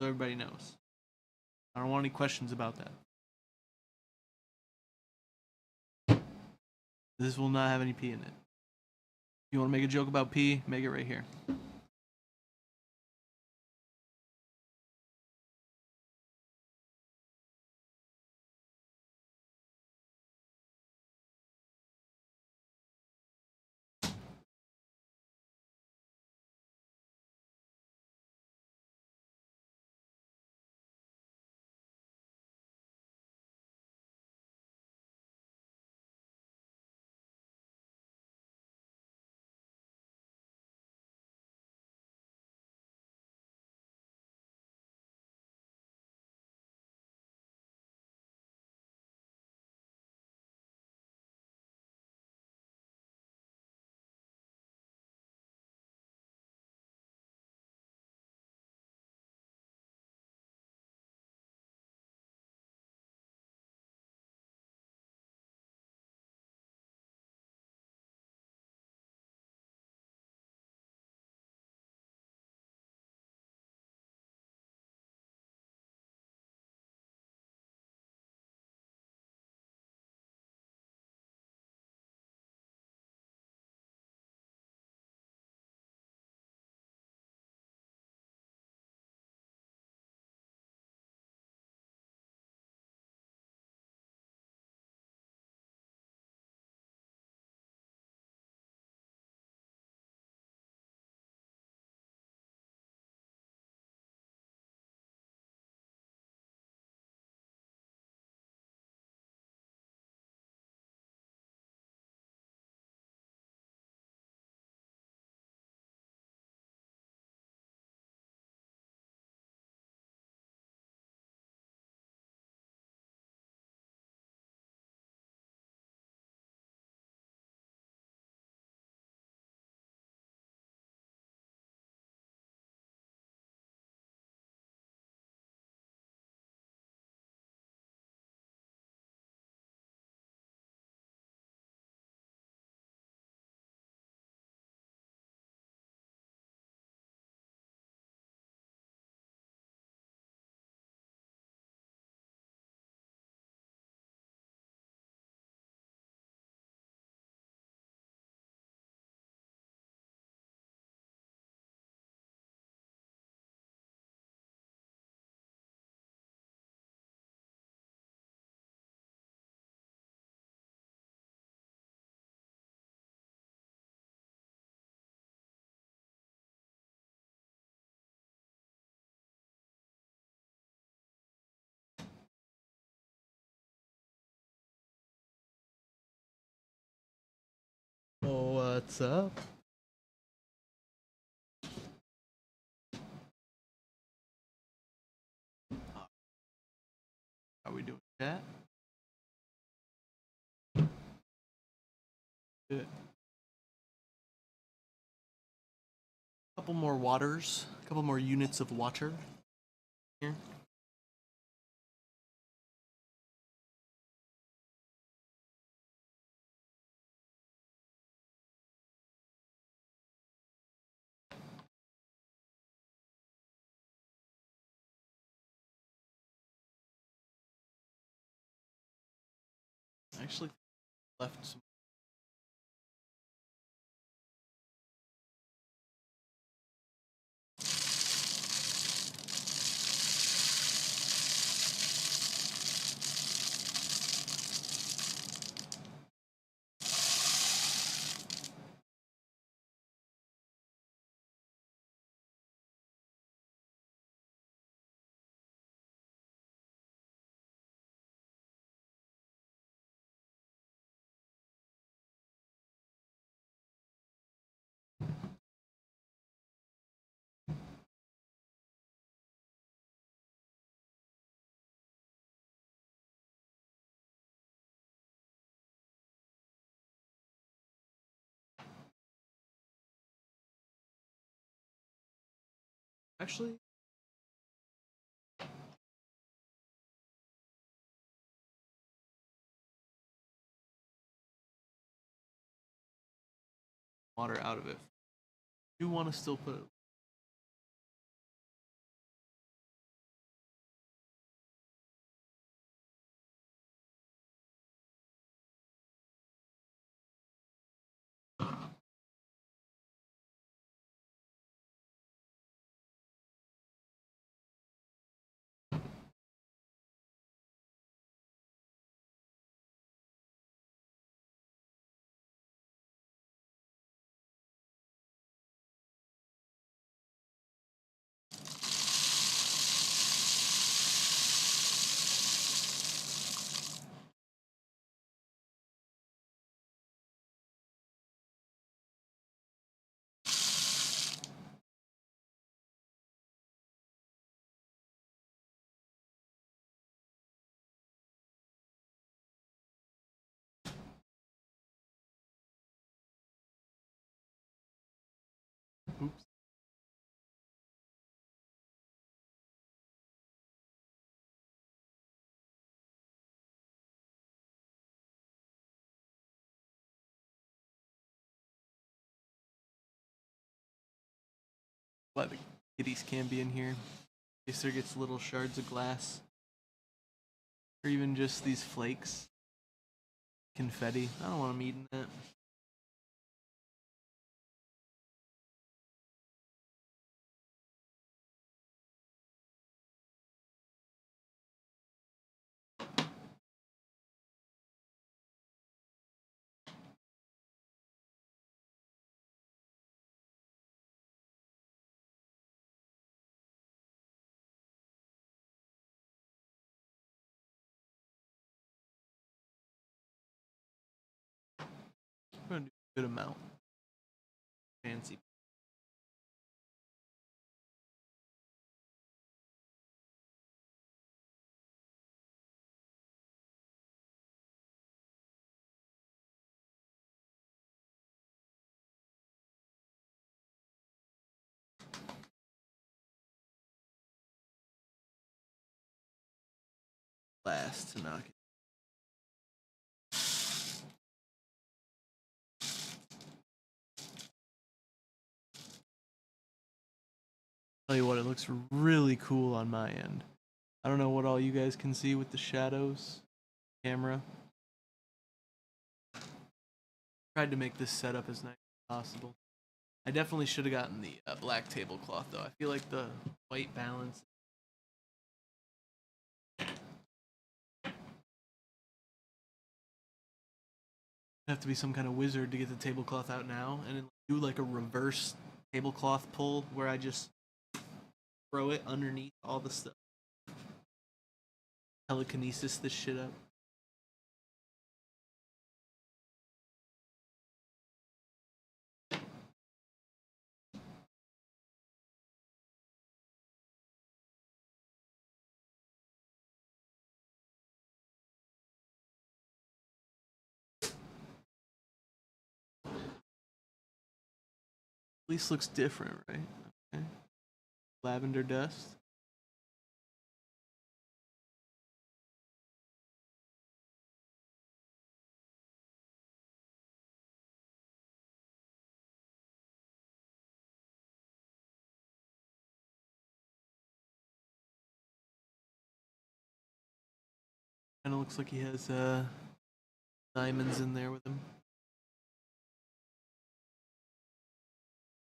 So everybody knows. I don't want any questions about that. This will not have any pee in it. If you want to make a joke about pee, make it right here. Oh, what's up? How we doing, chat? Good. Couple more waters, a couple more units of water. here. Actually left some. Actually, water out of it. You want to still put it. Oops. Glad the kitties can be in here. In case there gets little shards of glass. Or even just these flakes. Confetti. I don't want them eating that. I'm gonna do a good amount. Fancy. Last to knock it. Tell you what, it looks really cool on my end. I don't know what all you guys can see with the shadows. Camera. Tried to make this setup as nice as possible. I definitely should have gotten the black tablecloth though. I feel like the white balance. Have to be some kind of wizard to get the tablecloth out now and then do like a reverse tablecloth pull where I just throw it underneath all the stuff. Telekinesis this shit up. At least looks different, right? Okay. Lavender dust. Kind of looks like he has diamonds in there with him.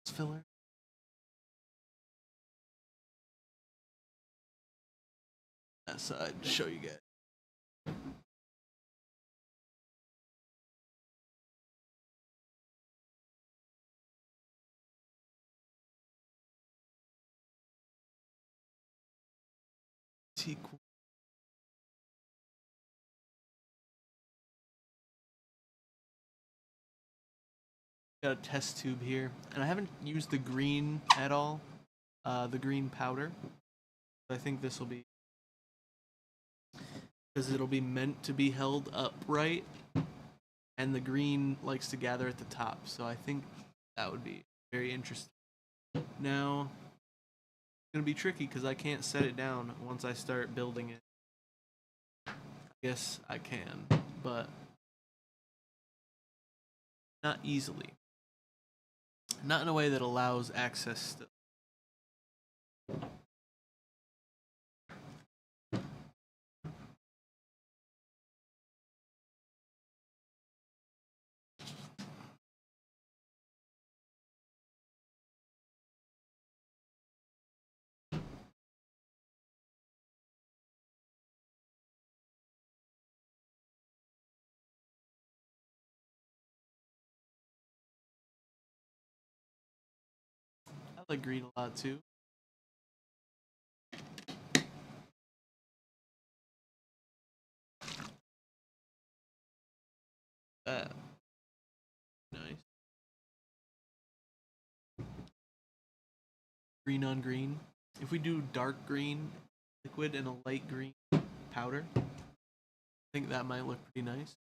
It's filler. That side to show you guys. Equal. Got a test tube here, and I haven't used the green at all, the green powder. I think this will be, because it'll be meant to be held upright, and the green likes to gather at the top, so I think that would be very interesting. Now, it's gonna be tricky because I can't set it down once I start building it. I guess I can, but not easily. Not in a way that allows access to. I like green a lot too. Nice. Green on green. If we do dark green liquid and a light green powder, I think that might look pretty nice.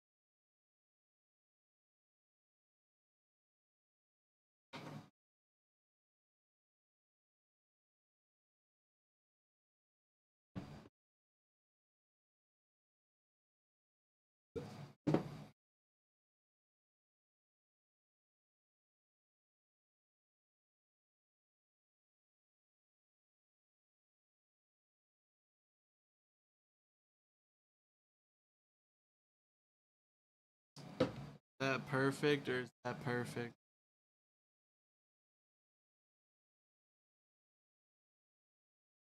Is that perfect or is that perfect?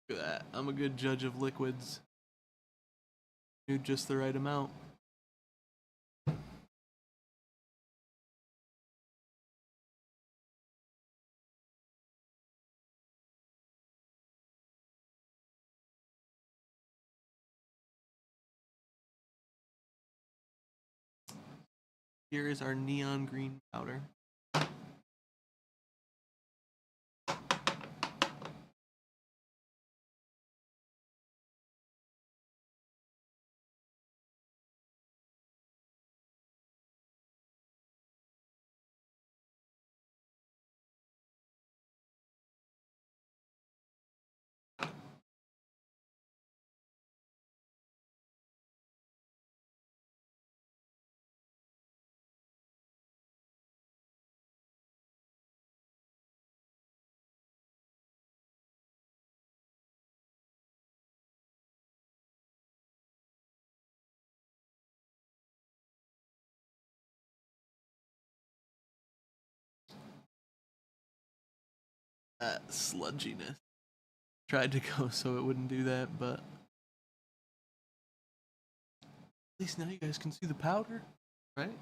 Look at that. I'm a good judge of liquids. Do just the right amount. Here is our neon green powder. That sludginess. Tried to go so it wouldn't do that, but at least now you guys can see the powder, right?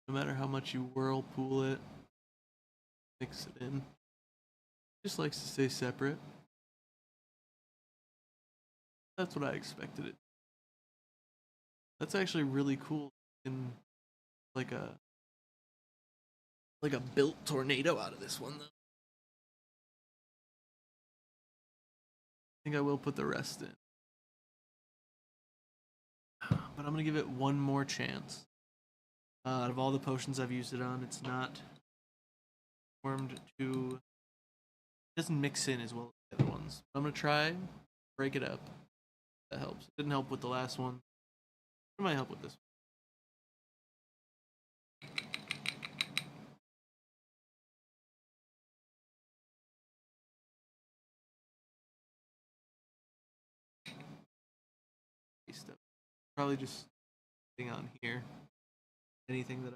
No matter how much you whirlpool it, mix it in. Just likes to stay separate. That's what I expected it. That's actually really cool. In like a built tornado out of this one though. I think I will put the rest in. But I'm gonna give it one more chance. Out of all the potions I've used it on, it's not formed to. It doesn't mix in as well as the other ones. I'm gonna try, break it up. That helps. It didn't help with the last one. It might help with this one. Probably just thing on here. Anything that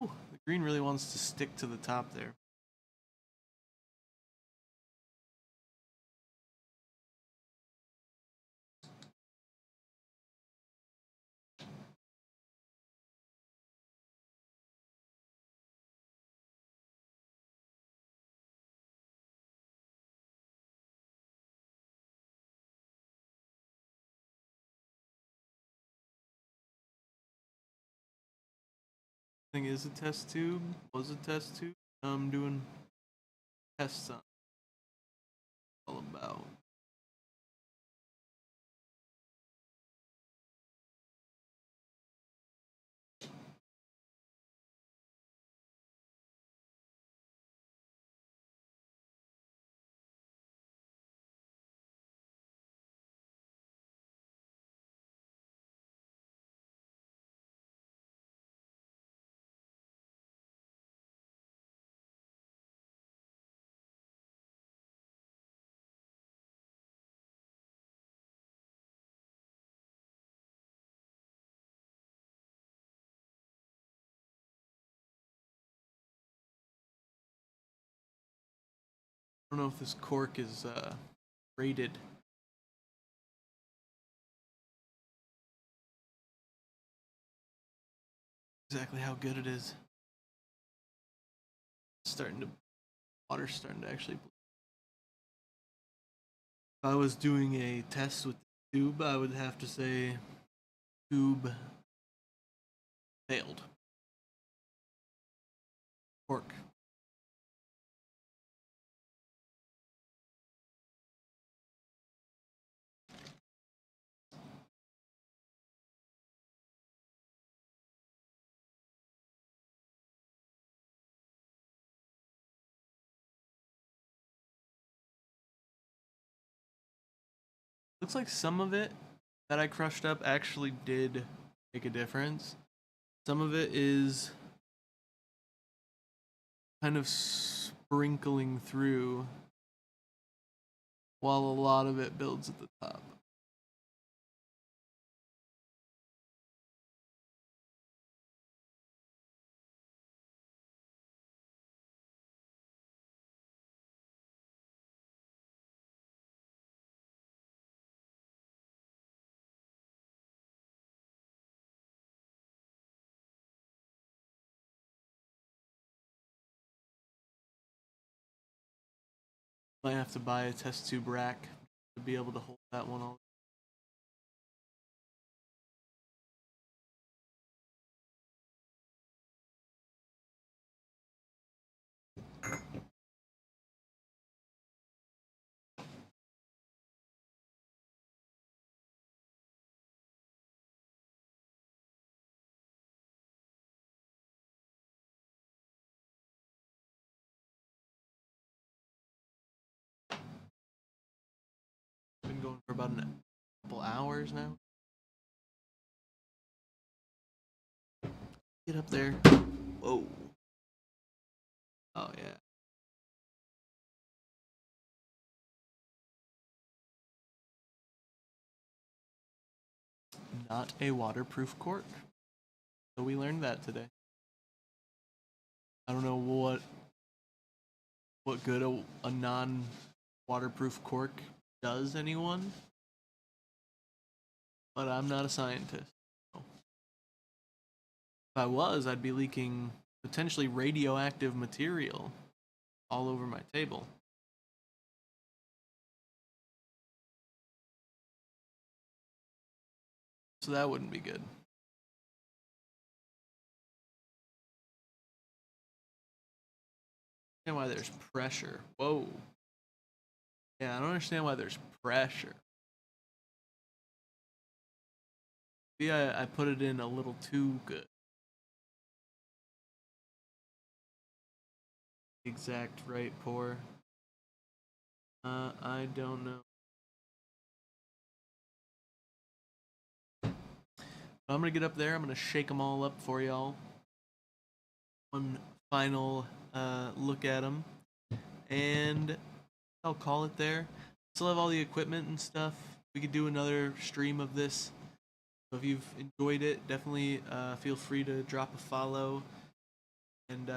the green really wants to stick to the top there. Thing is a test tube. Was a test tube. I'm doing tests on all about. I don't know if this cork is rated. Exactly how good it is. Water's starting to actually. If I was doing a test with the tube, I would have to say tube failed. Cork. Looks like some of it that I crushed up actually did make a difference. Some of it is kind of sprinkling through while a lot of it builds at the top. Might have to buy a test tube rack to be able to hold that one all. Been going for about a couple hours now. Get up there. Whoa. Oh yeah. Not a waterproof cork. So we learned that today. I don't know what good a non-waterproof cork does anyone, but I'm not a scientist. So. If I was, I'd be leaking potentially radioactive material all over my table. So that wouldn't be good. And why there's pressure. Whoa. Yeah, I don't understand why there's pressure. Maybe I put it in a little too good. Exact right pour. I don't know. I'm gonna get up there. I'm gonna shake them all up for y'all. One final look at them, and I'll call it there. Still have all the equipment and stuff. We could do another stream of this. So if you've enjoyed it, definitely feel free to drop a follow and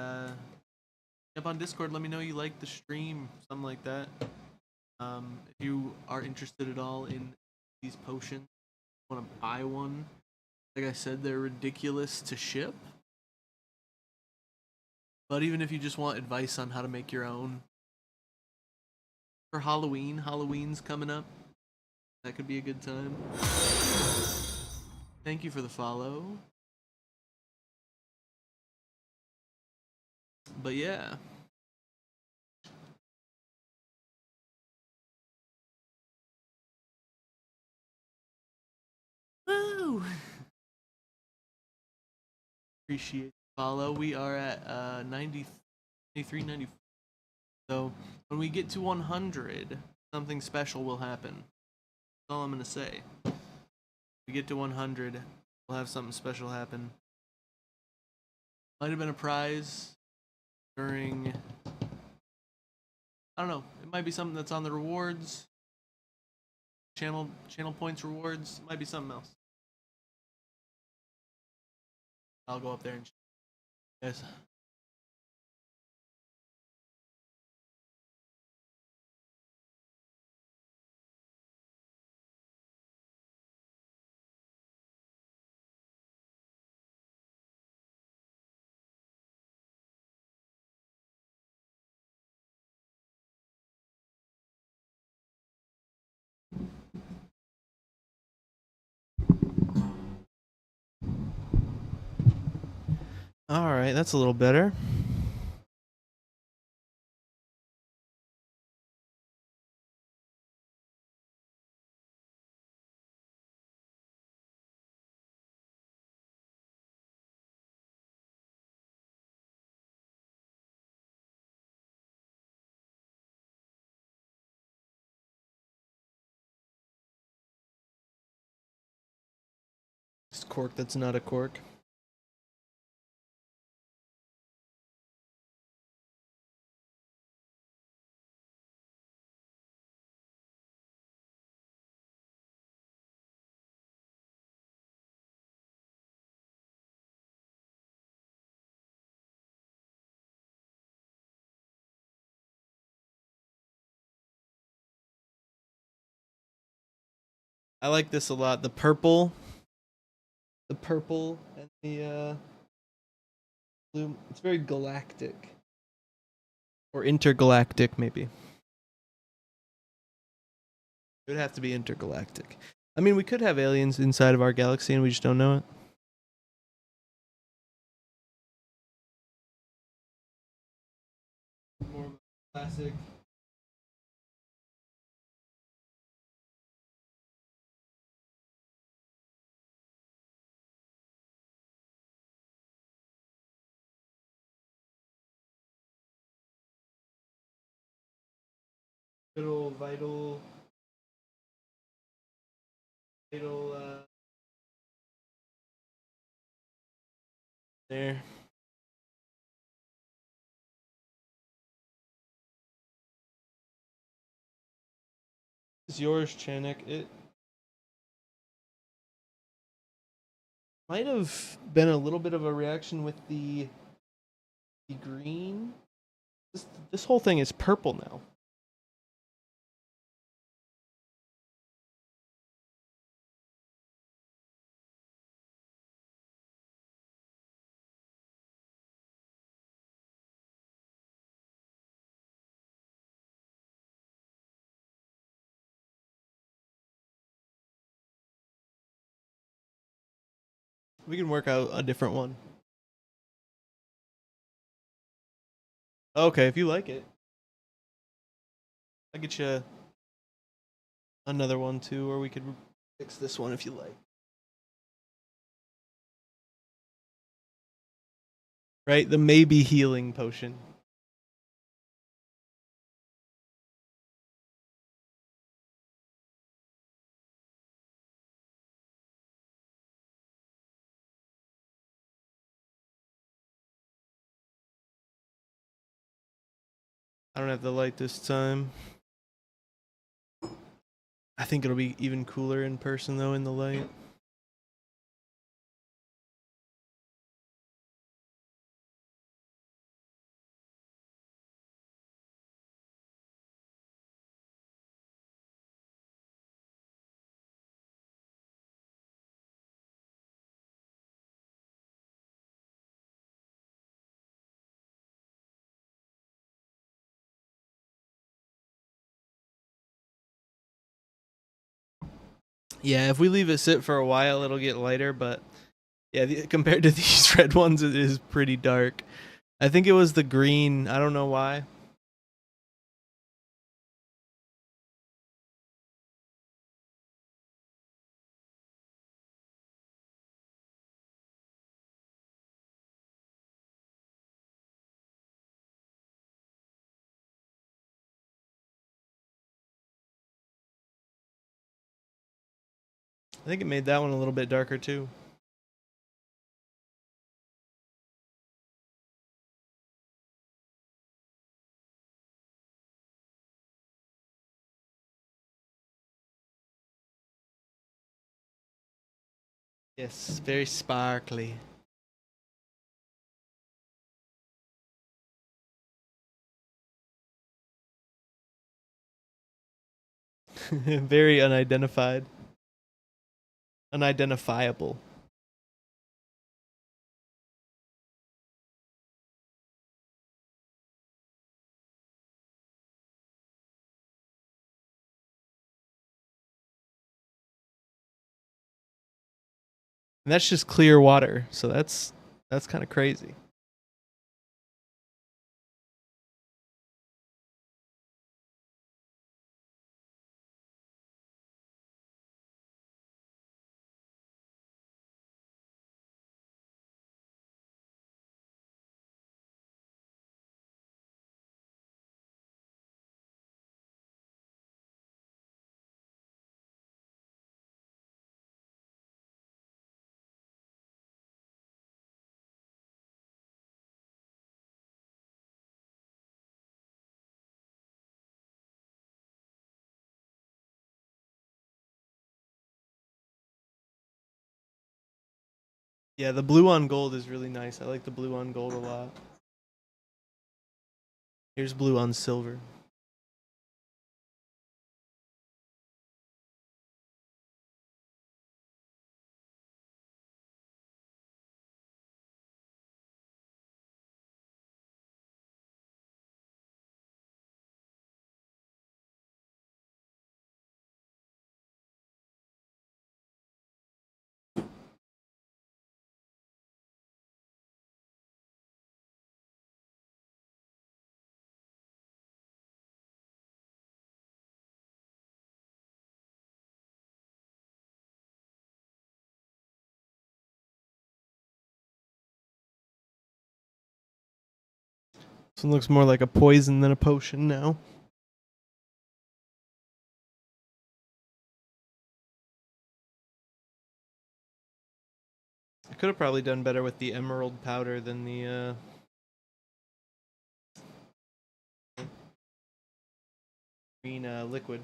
jump on Discord. Let me know you like the stream, something like that. If you are interested at all in these potions, want to buy one. Like I said, they're ridiculous to ship. But even if you just want advice on how to make your own for Halloween, Halloween's coming up. That could be a good time. Thank you for the follow. But yeah. Woo! Appreciate the follow. We are at 93, 94. So when we get to 100, something special will happen. That's all I'm gonna say. When we get to 100, we'll have something special happen. Might have been a prize during. I don't know. It might be something that's on the rewards. Channel points rewards. It might be something else. I'll go up there and yes. All right, that's a little better. It's cork that's not a cork. I like this a lot. The purple and the blue. It's very galactic. Or intergalactic, maybe. It would have to be intergalactic. I mean, we could have aliens inside of our galaxy and we just don't know it. More of a classic. Good old vital there. This is yours, Chanik. It might have been a little bit of a reaction with the be green. This whole thing is purple now. We can work out a different one. Okay, if you like it. I'll get you another one too, or we could fix this one if you like. Right? The maybe healing potion. I don't have the light this time. I think it'll be even cooler in person though in the light. Yeah, if we leave it sit for a while, it'll get lighter, but yeah, compared to these red ones, it is pretty dark. I think it was the green. I don't know why. I think it made that one a little bit darker too. Yes, very sparkly. Very unidentified. Unidentifiable. And that's just clear water, so that's kind of crazy. Yeah, the blue on gold is really nice. I like the blue on gold a lot. Here's blue on silver. This one looks more like a poison than a potion now. I could have probably done better with the emerald powder than the green liquid.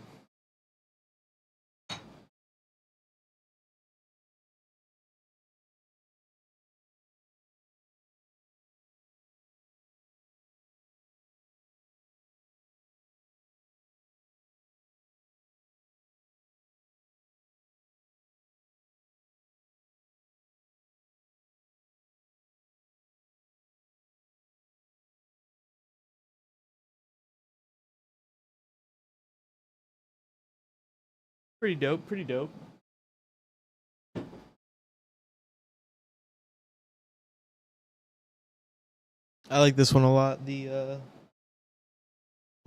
Pretty dope, pretty dope. I like this one a lot. The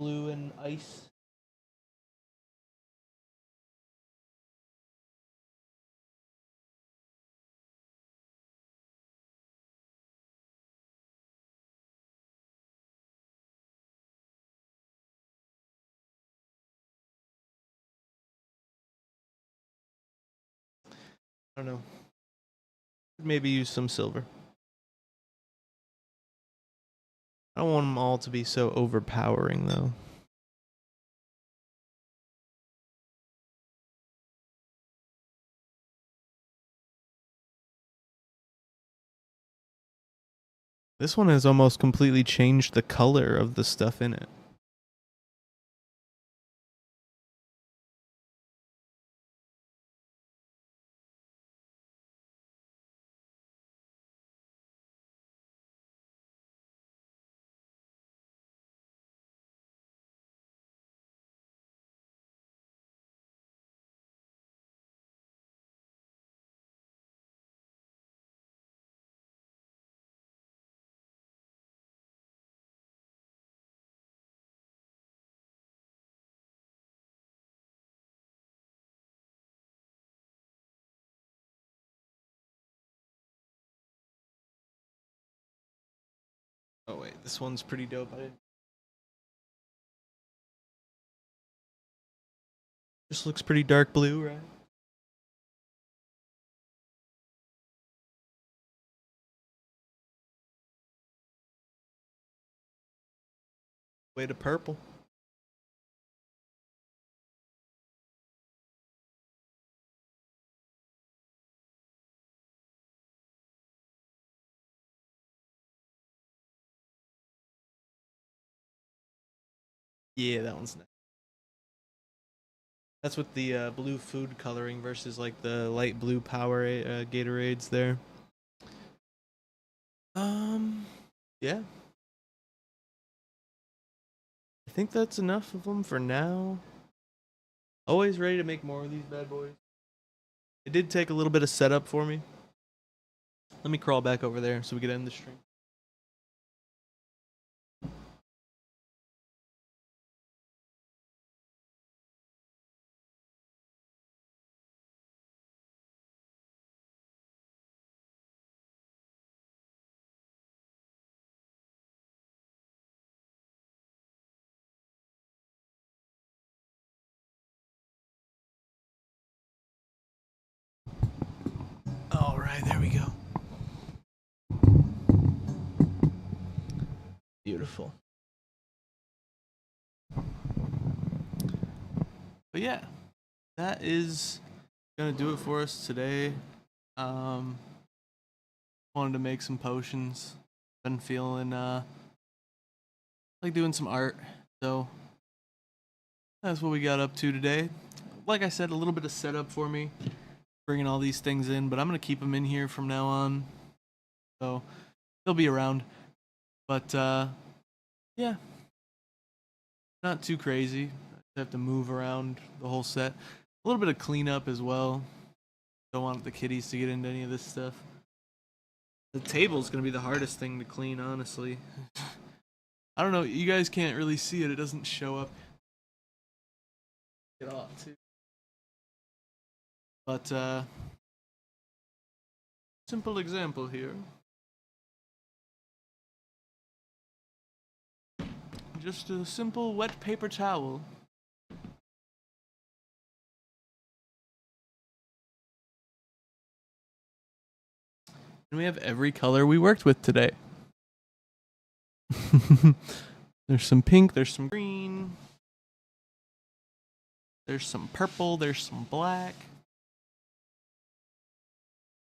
blue and ice. I don't know. Maybe use some silver. I don't want them all to be so overpowering, though. This one has almost completely changed the color of the stuff in it. Oh wait, this one's pretty dope. Just looks pretty dark blue, right? Way to purple. Yeah, that one's nice. That's with the blue food coloring versus like the light blue power Gatorades there. Yeah. I think that's enough of them for now. Always ready to make more of these bad boys. It did take a little bit of setup for me. Let me crawl back over there so we can end the stream. All right, there we go. Beautiful. But yeah, that is gonna do it for us today. Wanted to make some potions. Been feeling like doing some art, so that's what we got up to today. Like I said, a little bit of setup for me, bringing all these things in, but I'm gonna keep them in here from now on, so they'll be around. But yeah, not too crazy. I have to move around the whole set. A little bit of cleanup as well. Don't want the kitties to get into any of this stuff. The table's gonna be the hardest thing to clean, honestly. I don't know, you guys can't really see it, it doesn't show up. It ought to. But simple example here. Just a simple wet paper towel. And we have every color we worked with today. There's some pink, there's some green, there's some purple, there's some black.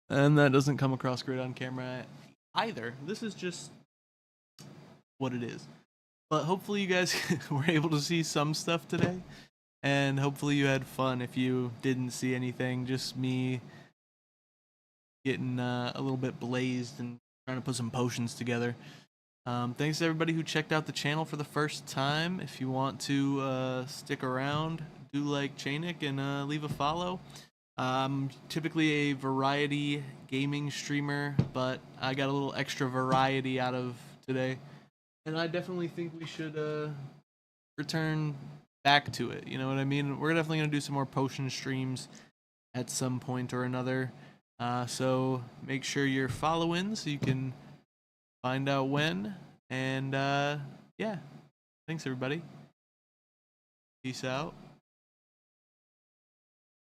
And that doesn't come across great on camera either. This is just what it is. But hopefully you guys were able to see some stuff today. And hopefully you had fun. If you didn't see anything, just me getting a little bit blazed and trying to put some potions together. Thanks to everybody who checked out the channel for the first time. If you want to stick around, do like Chainik and leave a follow. Typically a variety gaming streamer, but I got a little extra variety out of today, and I definitely think we should return back to it. You know what I mean? We're definitely gonna do some more potion streams at some point or another. So make sure you're following so you can find out when. And yeah, thanks everybody. Peace out.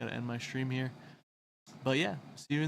Gotta end my stream here. But yeah, see you in the